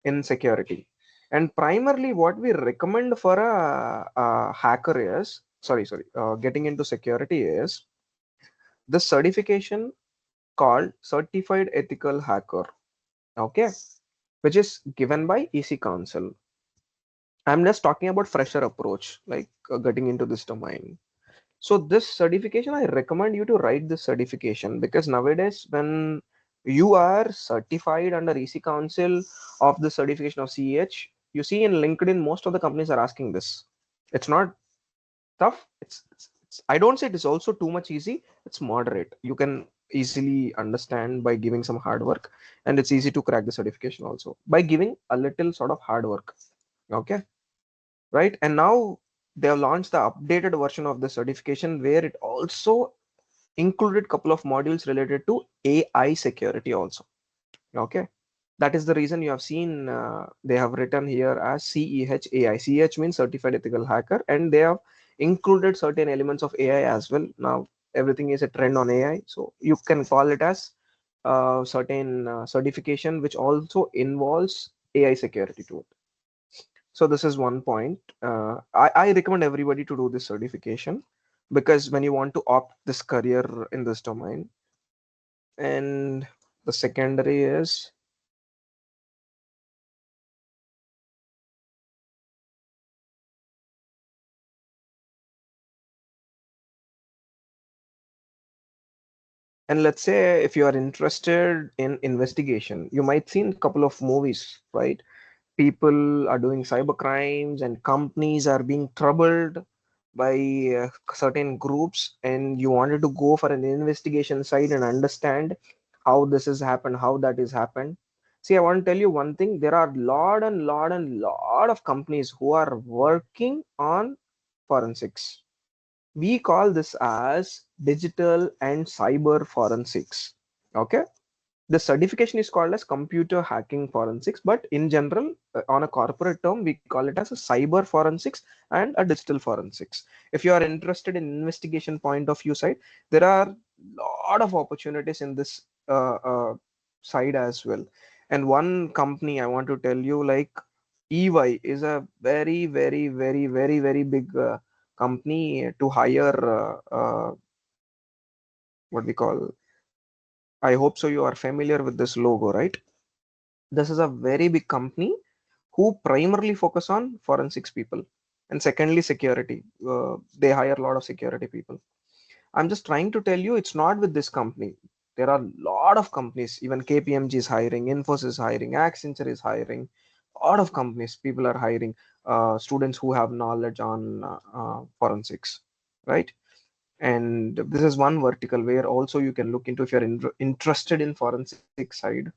in security. And primarily, what we recommend for a hacker is, getting into security is the certification called Certified Ethical Hacker, okay, which is given by EC Council. I'm just talking about fresher approach, like getting into this domain. So this certification, I recommend you to write this certification because nowadays when you are certified under EC Council of the certification of CEH, you see in LinkedIn, most of the companies are asking this. It's not tough. I don't say it is also too much easy. It's moderate. You can easily understand by giving some hard work, and it's easy to crack the certification also by giving a little sort of hard work. Okay, right? And now they have launched the updated version of the certification where it also included couple of modules related to AI security also. Okay, that is the reason you have seen they have written here as CEH AI. CEH means Certified Ethical Hacker, and they have included certain elements of AI as well. Now everything is a trend on AI, so you can call it as certain certification which also involves AI security to it. So this is one point. I recommend everybody to do this certification because when you want to opt this career in this domain, and the secondary is, and let's say if you are interested in investigation, you might seen a couple of movies, right? People are doing cyber crimes and companies are being troubled by certain groups, and you wanted to go for an investigation side and understand how this has happened, how that has happened. See, I want to tell you one thing. There are lot of companies who are working on forensics. We call this as digital and cyber forensics. Okay, the certification is called as computer hacking forensics, but in general, on a corporate term, we call it as a cyber forensics and a digital forensics. If you are interested in investigation point of view side, there are lot of opportunities in this side as well. And one company I want to tell you, like EY, is a very big company to hire what we call. I hope so. You are familiar with this logo, right? This is a very big company who primarily focus on forensics people, and secondly security. They hire a lot of security people. I'm just trying to tell you it's not with this company. There are a lot of companies. Even KPMG is hiring, Infosys is hiring, Accenture is hiring. A lot of companies, people are hiring students who have knowledge on forensics, right? And this is one vertical where also you can look into if you're interested in forensic side.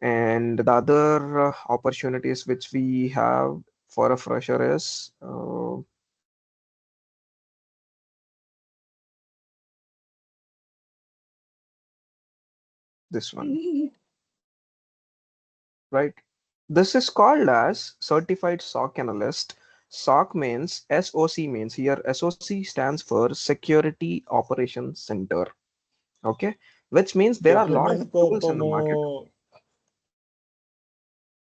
And the other opportunities which we have for a fresher is this one, right? This is called as Certified SOC Analyst. SOC means SOC means here SOC stands for Security Operations Center. Okay, which means there are a lot of tools in the market.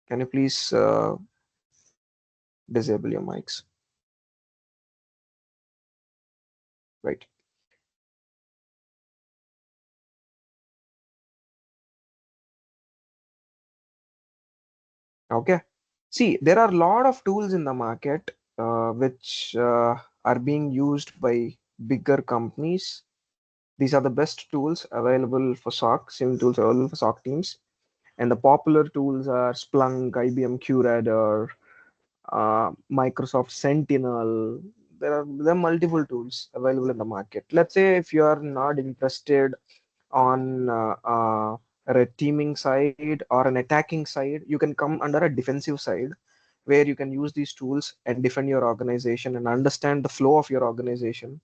Can you please disable your mics? Right. Okay. See, there are a lot of tools in the market which are being used by bigger companies. These are the best tools available for SOC, SIM tools available for SOC teams. And the popular tools are Splunk, IBM QRadar, Microsoft Sentinel. There are multiple tools available in the market. Let's say if you are not interested on a red teaming side or an attacking side, you can come under a defensive side where you can use these tools and defend your organization and understand the flow of your organization,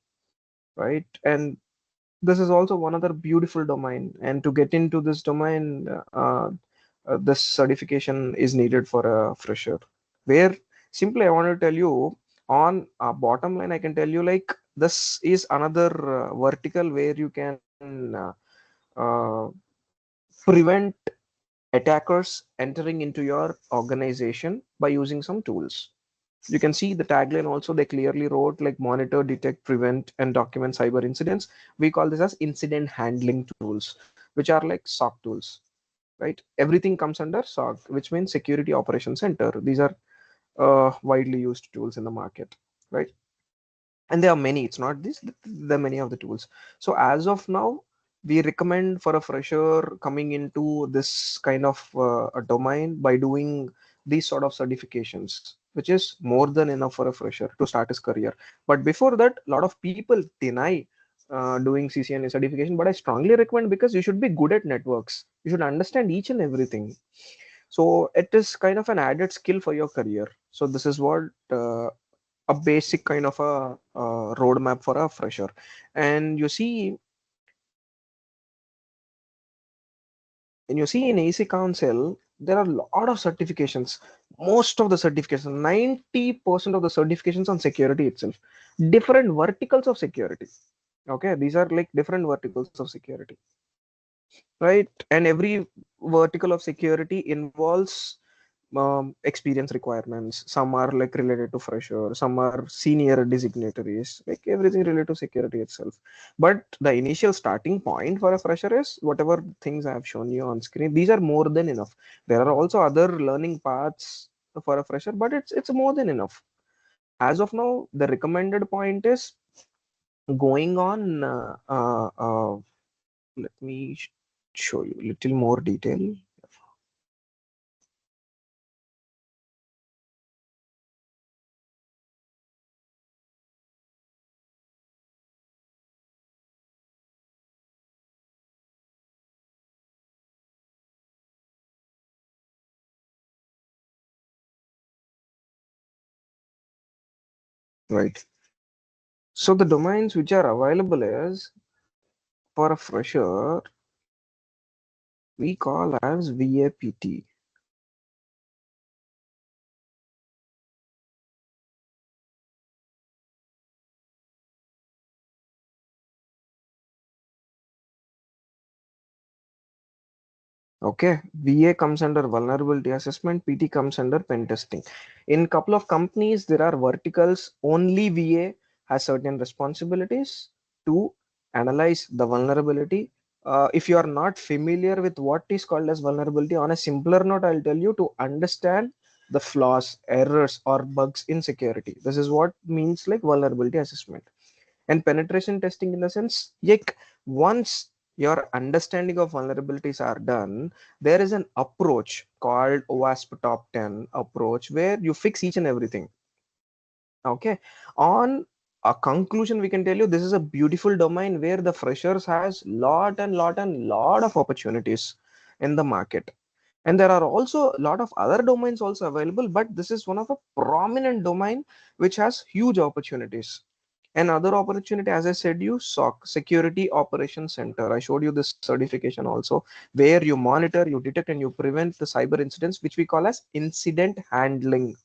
right? And this is also one other beautiful domain. And to get into this domain, this certification is needed for a fresher. Where simply I want to tell you on a bottom line, I can tell you like this is another vertical where you can uh, prevent attackers entering into your organization by using some tools. You can see the tagline also, they clearly wrote like monitor, detect, prevent, and document cyber incidents. We call this as incident handling tools, which are like SOC tools, right? Everything comes under SOC, which means Security Operations Center. These are widely used tools in the market, right? And there are many, it's not this, there are many of the tools. So as of now, we recommend for a fresher coming into this kind of a domain by doing these sort of certifications, which is more than enough for a fresher to start his career. But before that, a lot of people deny doing CCNA certification, but I strongly recommend because you should be good at networks, you should understand each and everything. So it is kind of an added skill for your career. So this is what a basic kind of a roadmap for a fresher. And you see in AC Council, there are a lot of certifications. Most of the certifications, 90% of the certifications on security itself, different verticals of security. Okay, these are like different verticals of security, right? And every vertical of security involves experience requirements. Some are like related to fresher, some are senior designatories, like everything related to security itself. But the initial starting point for a fresher is whatever things I have shown you on screen. These are more than enough. There are also other learning paths for a fresher, but it's more than enough. As of now, the recommended point is going on. Let me show you a little more detail. Right. So the domains which are available is for a fresher, we call as VAPT. Okay, VA comes under vulnerability assessment, PT comes under pen testing. In couple of companies, there are verticals. Only VA has certain responsibilities to analyze the vulnerability. If you are not familiar with what is called as vulnerability, on a simpler note, I'll tell you to understand the flaws, errors, or bugs in security. This is what means like vulnerability assessment. And penetration testing in the sense, like once your understanding of vulnerabilities are done, there is an approach called OWASP top 10 approach where you fix each and everything. Okay, on a conclusion, we can tell you this is a beautiful domain where the freshers has lot of opportunities in the market. And there are also a lot of other domains also available, but this is one of a prominent domain which has huge opportunities. Another opportunity, as I said, you SOC, Security Operations Center. I showed you this certification also, where you monitor, you detect, and you prevent the cyber incidents, which we call as incident handling,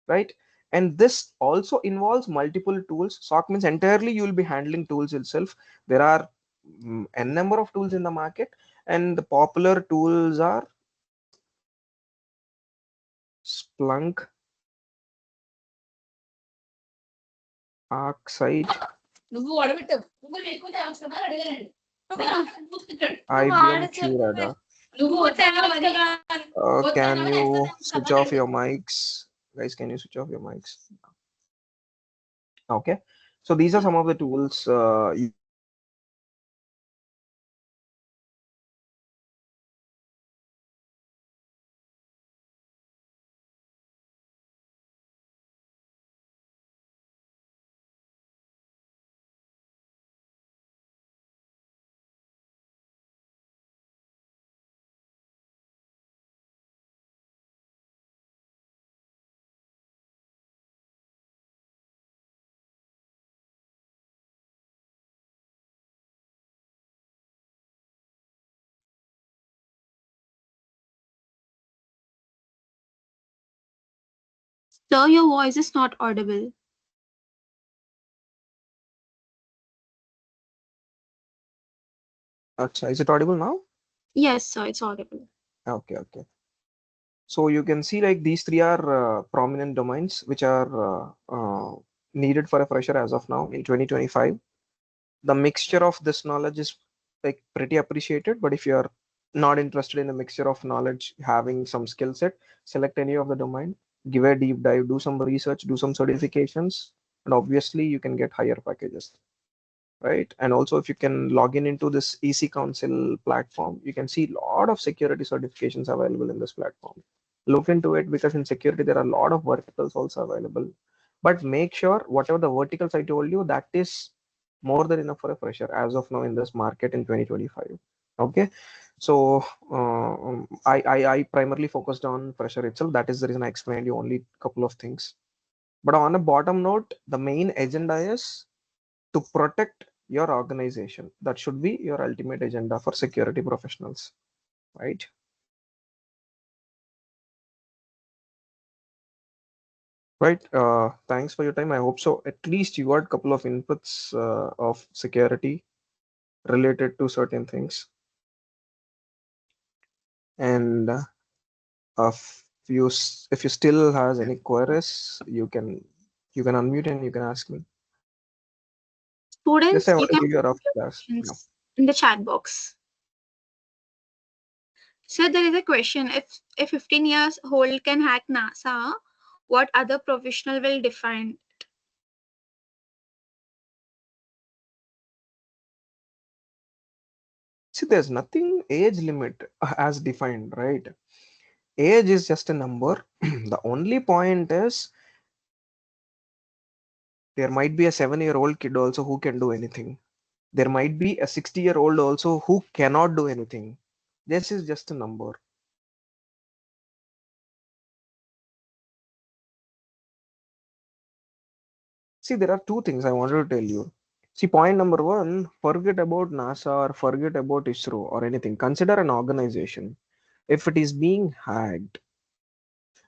right? And this also involves multiple tools. SOC means entirely you will be handling tools itself. There are n number of tools in the market, and the popular tools are Splunk, ArcSight, నువ్వు అడబెట్టు నువ్వు లేకుంటే అవసరమా అడగలేడు IBM QRadar. నువ్వు వచ్చావు కదా Can వచ్చావు you switch off your mics? Guys, can you switch off your mics? Okay. So these are some of the tools you can use to handle cyber incidents. And Sir, your voice is not audible. Acha, is it audible now? Yes, sir, it's audible. Okay, okay. So you can see like these three are prominent domains which are needed for a fresher as of now in 2025. The mixture of this knowledge is like pretty appreciated, but if you are not interested in a mixture of knowledge, having some skill set, select any of the domain, give a deep dive, do some research, do some certifications, and obviously you can get higher packages, right? And also if you can log in into this EC Council platform, you can see a lot of security certifications available in this platform. Look into it because in security there are a lot of verticals also available. But make sure whatever the verticals I told you, that is more than enough for a fresher as of now in this market in 2025. Okay. So I primarily focused on fresher itself. That is the reason I explained you only a couple of things. But on a bottom note, the main agenda is to protect your organization. That should be your ultimate agenda for security professionals, right? Right. Thanks for your time. I hope so. At least you got a couple of inputs of security related to certain things. And if you still has any queries, you can unmute and you can ask me. Just I Students, want you to can give you a rough put your class. Yeah. questions in the chat box. So there is a question: if a 15 years old can hack NASA, what other professional will define? See, there's nothing age limit as defined, right? Age is just a number. The only point is there might be a 7-year-old kid also who can do anything. There might be a 60-year-old also who cannot do anything. This is just a number. See, there are two things I wanted to tell you. See, point number one, forget about NASA or forget about ISRO or anything. Consider an organization. If it is being hacked,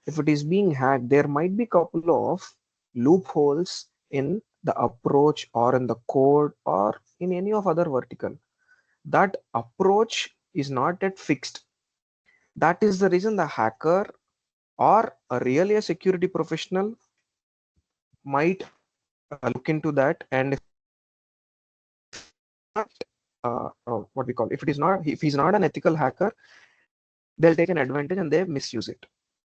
if it is being hacked, there might be a couple of loopholes in the approach or in the code or in any of other vertical. That approach is not yet fixed. That is the reason the hacker or a really a security professional might look into that. And if not, what we call, if he's not an ethical hacker, they'll take an advantage and they misuse it.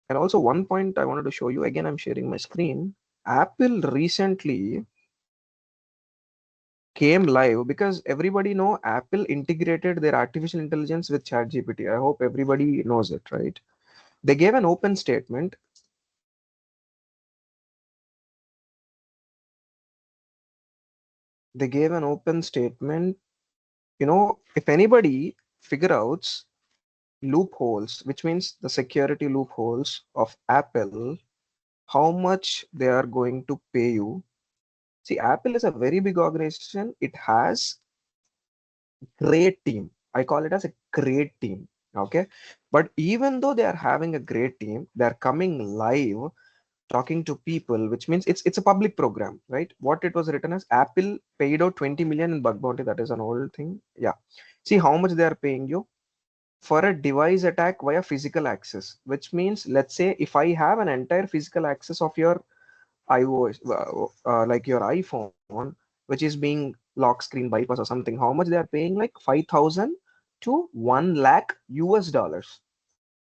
And also one point I wanted to show you, again I'm sharing my screen. Apple recently came live because everybody know Apple integrated their artificial intelligence with ChatGPT. I hope everybody knows it, right? They gave an open statement. They gave an open statement. If anybody figure out loopholes, which means the security loopholes of Apple, how much they are going to pay you. See, Apple is a very big organization. It has great team. I call it as a great team. Okay. But even though they are having a great team, they're coming live talking to people, which means it's a public program, right? What it was written as Apple paid out 20 million in bug bounty. That is an old thing. Yeah. See how much they are paying you for a device attack via physical access, which means let's say if I have an entire physical access of your iOS, like your iPhone, which is being lock screen bypass or something, how much they are paying? Like 5,000 to 1 lakh US dollars.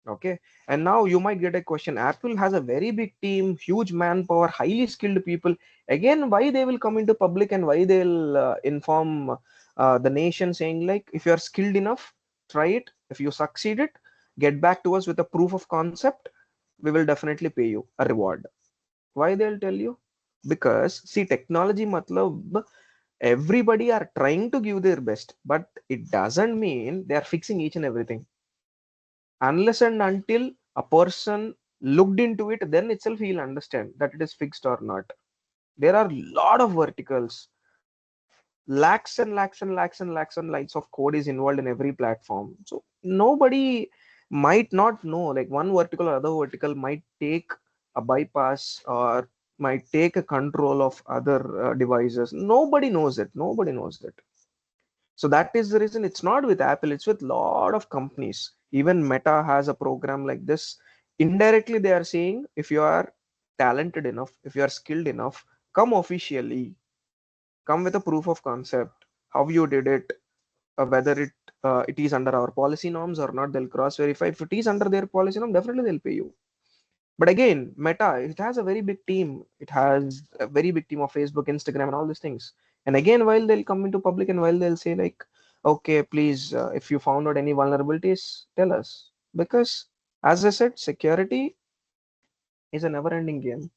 Okay. And now you might get a question. Apple has a very big team, huge manpower, highly skilled people. Again, why they will come into public and why they'll inform the nation saying like, if you are skilled enough, try it. If you succeed it, get back to us with a proof of concept. We will definitely pay you a reward. Why they'll tell you? Because see, technology matlab everybody are trying to give their best, but it doesn't mean they are fixing each and everything. Unless and until a person looked into it, then itself he'll understand that it is fixed or not. There are a lot of verticals, lakhs and lakhs and lakhs and lakhs and lines of code is involved in every platform. So nobody might not know, like one vertical or other vertical might take a bypass or might take a control of other devices. Nobody knows it. Nobody knows it. So that is the reason it's not with Apple, it's with lot of companies. Even Meta has a program like this. Indirectly, they are saying if you are talented enough, if you are skilled enough, come officially, come with a proof of concept, how you did it, whether it is under our policy norms or not, they'll cross verify. If it is under their policy norm, definitely they'll pay you. But again, Meta, it has a very big team. It has a very big team of Facebook, Instagram, and all these things. And again, while they'll come into public and while they'll say like, okay, please, if you found out any vulnerabilities, tell us. Because as I said, security is a never-ending game.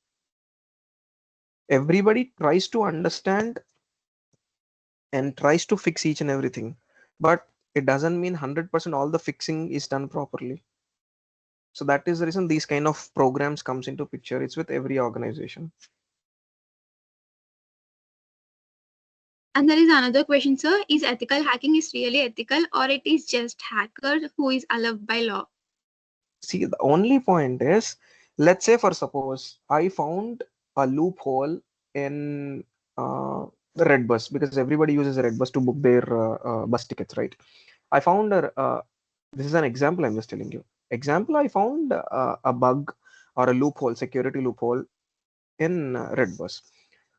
Everybody tries to understand and tries to fix each and everything, but it doesn't mean 100% all the fixing is done properly. So that is the reason these kind of programs comes into picture. It's with every organization. And there is another question, sir. Is ethical hacking is really ethical, or it is just hacker who is allowed by law? See, the only point is, let's say for suppose I found a loophole in the red bus, because everybody uses a red bus to book their bus tickets, right? I found this is an example I'm just telling you. Example, I found a bug or a loophole, security loophole in red bus.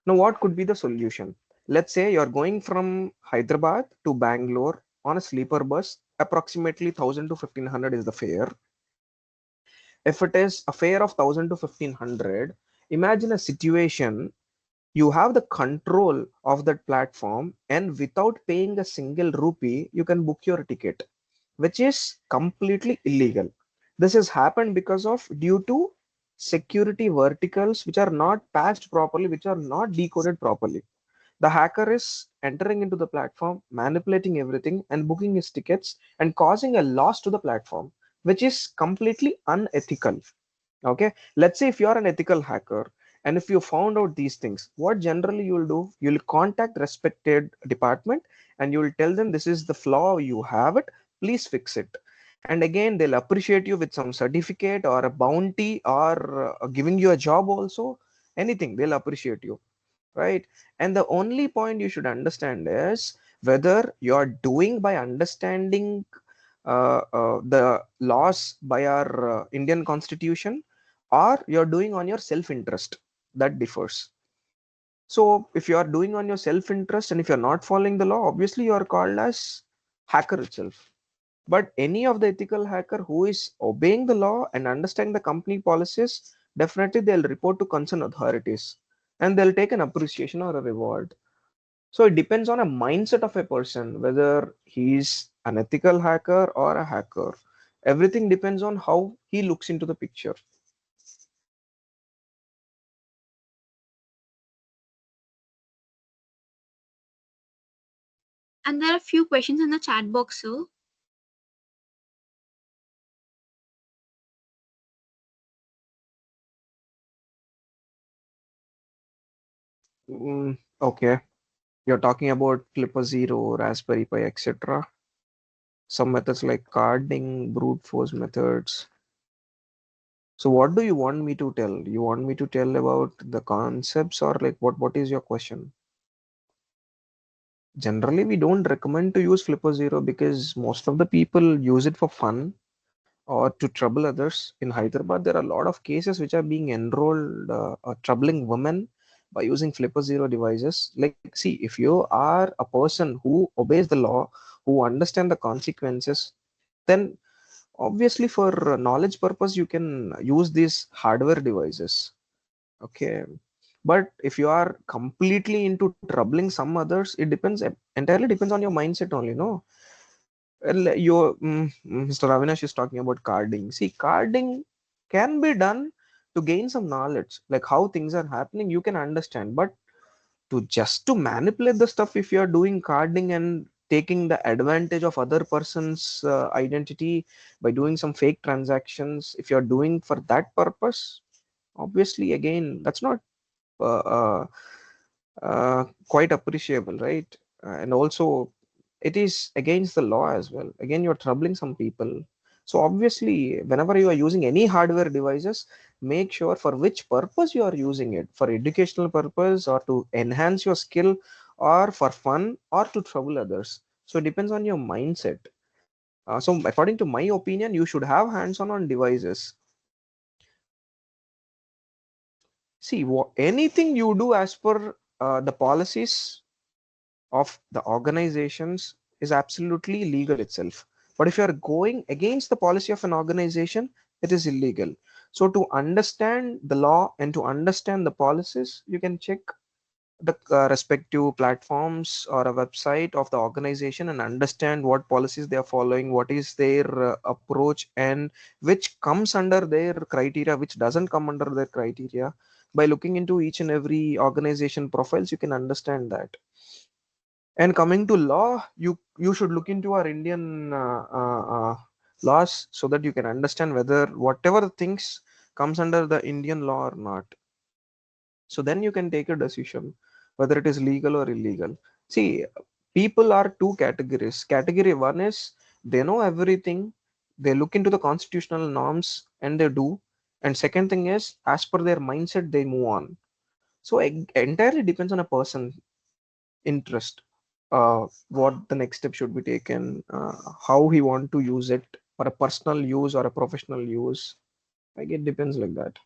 Now, what could be the solution? Let's say you're going from Hyderabad to Bangalore on a sleeper bus, approximately 1000 to 1500 is the fare. If it is a fare of 1000 to 1500, imagine a situation you have the control of that platform, and without paying a single rupee, you can book your ticket, which is completely illegal. This has happened because of due to security verticals which are not patched properly, which are not decoded properly. The hacker is entering into the platform, manipulating everything, and booking his tickets and causing a loss to the platform, which is completely unethical. Okay, let's say if you are an ethical hacker and if you found out these things, what generally you will do, you'll contact respected department and you will tell them this is the flaw, you have it, please fix it. And again, they'll appreciate you with some certificate or a bounty or giving you a job also. Anything, they'll appreciate you, right? And the only point you should understand is whether you're doing by understanding the laws by our Indian constitution, or you're doing on your self interest. That differs. So if you are doing on your self interest and if you're not following the law, obviously you are called as hacker itself. But any of the ethical hacker who is obeying the law and understanding the company policies, definitely they'll report to concerned authorities and they'll take an appreciation or a reward. So it depends on a mindset of a person, whether he's an ethical hacker or a hacker. Everything depends on how he looks into the picture. And there are a few questions in the chat box, sir. Okay, you're talking about Flipper Zero, Raspberry Pi, etc. Some methods like carding, brute force methods. So what do you want me to tell? You want me to tell about the concepts or like what is your question? Generally, we don't recommend to use Flipper Zero because most of the people use it for fun or to trouble others. In Hyderabad, there are a lot of cases which are being enrolled troubling women by using Flipper Zero devices. Like, see, if you are a person who obeys the law, who understand the consequences, then obviously for knowledge purpose, you can use these hardware devices. Okay. But if you are completely into troubling some others, it depends entirely depends on your mindset only, no? Well, Mr. Avinash is talking about carding. See, carding can be done to gain some knowledge, like how things are happening, you can understand. But to just to manipulate the stuff, if you are doing carding and taking the advantage of other person's identity by doing some fake transactions, if you are doing for that purpose, obviously, again, that's not uh, uh, quite appreciable, right? And also, it is against the law as well. Again, you're troubling some people. So obviously, whenever you are using any hardware devices, make sure for which purpose you are using it, for educational purpose or to enhance your skill or for fun or to trouble others. So it depends on your mindset. So according to my opinion, you should have hands-on on devices. See, anything you do as per the policies of the organizations is absolutely legal itself. But if you are going against the policy of an organization, it is illegal. So to understand the law and to understand the policies, you can check the respective platforms or a website of the organization and understand what policies they are following, what is their approach, and which comes under their criteria, which doesn't come under their criteria. By looking into each and every organization profiles, you can understand that. And coming to law, you should look into our Indian laws so that you can understand whether whatever things comes under the Indian law or not. So then you can take a decision whether it is legal or illegal. See, people are two categories. Category one is they know everything, they look into the constitutional norms and they do. And second thing is, as per their mindset, they move on. So it entirely depends on a person interest, what the next step should be taken, how he want to use it for a personal use or a professional use. Like it depends like that.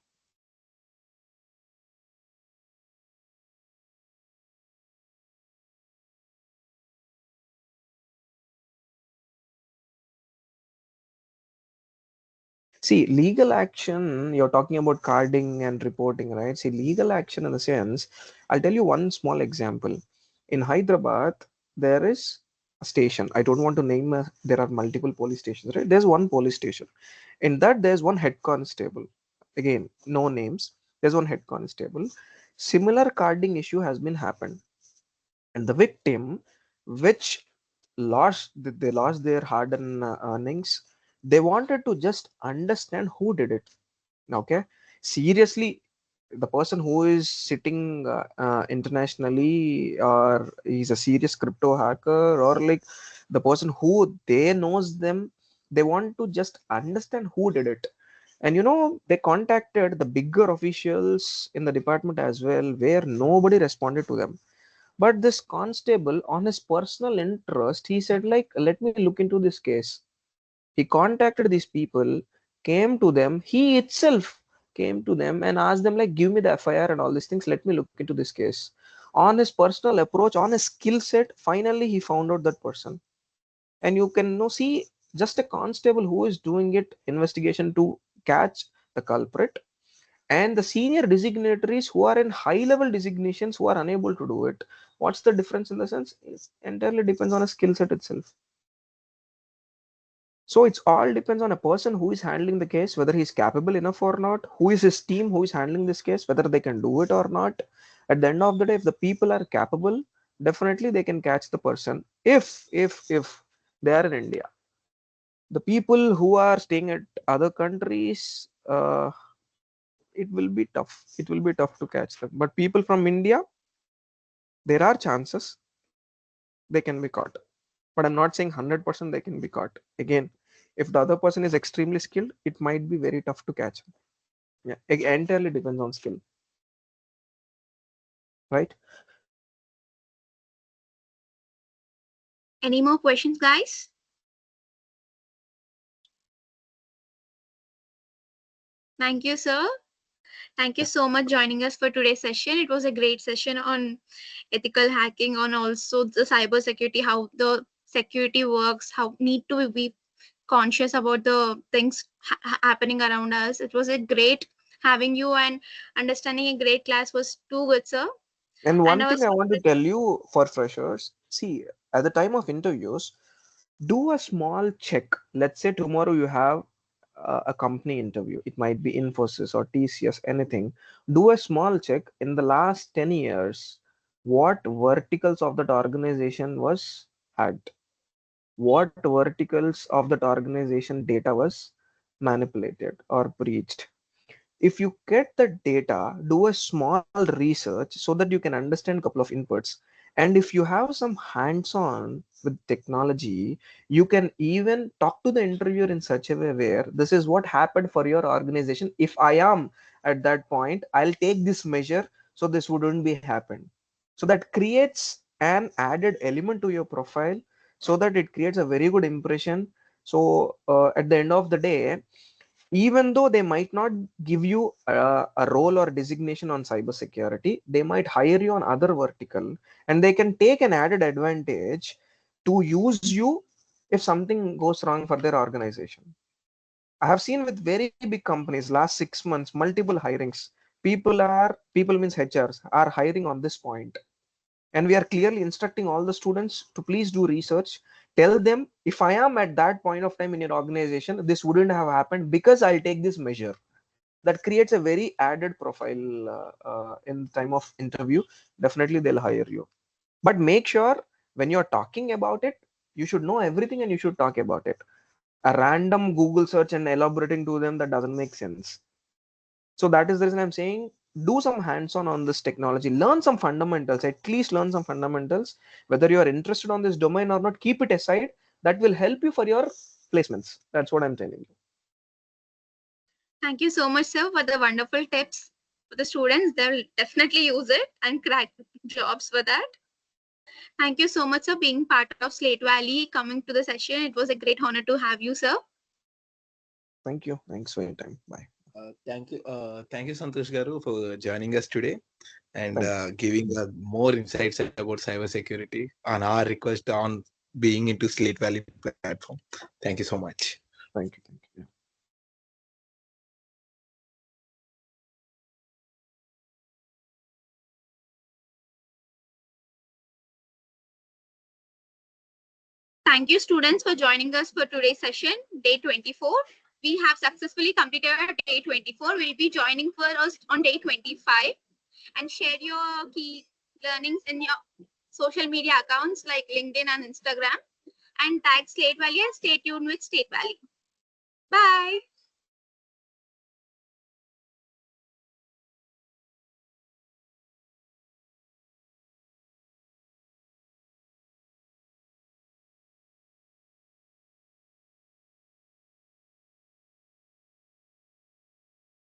See, legal action, you're talking about carding and reporting, right? See, legal action in the sense, I'll tell you one small example. In Hyderabad, there is a station. I don't want to name, there are multiple police stations, right? There's one police station. In that, there's one head constable. Again, no names. There's one head constable. Similar carding issue has been happened. And the victim, which they lost their hard-earned earnings, they wanted to just understand who did it. Okay, seriously, the person who is sitting internationally, or he's a serious crypto hacker, or like the person who they knows them, they want to just understand who did it. And they contacted the bigger officials in the department as well, where nobody responded to them. But this constable, on his personal interest, he said, like, let me look into this case. He contacted these people, came to them, he itself came to them and asked them, like, give me the FIR and all these things, let me look into this case. On his personal approach, on his skill set, finally he found out that person. And you can see just a constable who is doing it investigation to catch the culprit, and the senior designatories who are in high level designations who are unable to do it. What's the difference in the sense? It entirely depends on a skill set itself. So it's all depends on a person who is handling the case, whether he's capable enough or not, who is his team who is handling this case, whether they can do it or not. At the end of the day, if the people are capable, definitely they can catch the person. If they are in India, the people who are staying at other countries, it will be tough. It will be tough to catch them. But people from India, there are chances they can be caught. But I'm not saying 100% they can be caught. Again, if the other person is extremely skilled, it might be very tough to catch him. Yeah, it entirely depends on skill, right? Any more questions, guys? Thank you, sir. Thank you so much joining us for today's session. It was a great session on ethical hacking, on also the cyber security, how the security works, how need to be conscious about the things happening around us. It was a great having you, and understanding a great class was too good, sir. And And one I thing was I want to tell you for freshers, see, at the time of interviews, do a small check. Let's say tomorrow you have a company interview. It might be Infosys or TCS, anything. Do a small check in the last 10 years. What verticals of that organization was hacked? What verticals of that organization data was manipulated or breached? If you get the data, do a small research so that you can understand a couple of inputs, And if you have some hands-on with technology, you can even talk to the interviewer in such a way where this is what happened for your organization. If I am at that point, I'll take this measure so this wouldn't be happened. So that creates an added element to your profile, so that it creates a very good impression. So at the end of the day, even though they might not give you a role or designation on cybersecurity, they might hire you on other vertical, and they can take an added advantage to use you if something goes wrong for their organization. I have seen with very big companies last 6 months, multiple hirings. People means HRs are hiring on this point, and we are clearly instructing all the students to please do research. Tell them, if I am at that point of time in your organization, this wouldn't have happened because I'll take this measure. That creates a very added profile in time of interview. Definitely they'll hire you, but make sure when you're talking about it, you should know everything and you should talk about it. A random Google search and elaborating to them, that doesn't make sense. So that is the reason I'm saying, do some hands-on on this technology, learn some fundamentals, at least learn some fundamentals. Whether you are interested on this domain or not, keep it aside. That will help you for your placements. That's what I'm telling you. Thank you so much, sir, for the wonderful tips for the students. They'll definitely use it and crack jobs for that. Thank you so much, sir, being part of Slate Valley, coming to the session. It was a great honor to have you, sir. Thank you. Thanks for your time. Bye. Thank you, Santhosh Garu, for joining us today and Thanks. giving more insights about cybersecurity on our request on being into Slate Valley platform. Thank you so much. Thank you. Thank you. Yeah. Thank you, students, for joining us for today's session, day 24. We have successfully completed our day 24. We'll be joining for us on day 25, and share your key learnings in your social media accounts like LinkedIn and Instagram, and tag Slate Valley and stay tuned with State Valley. Bye.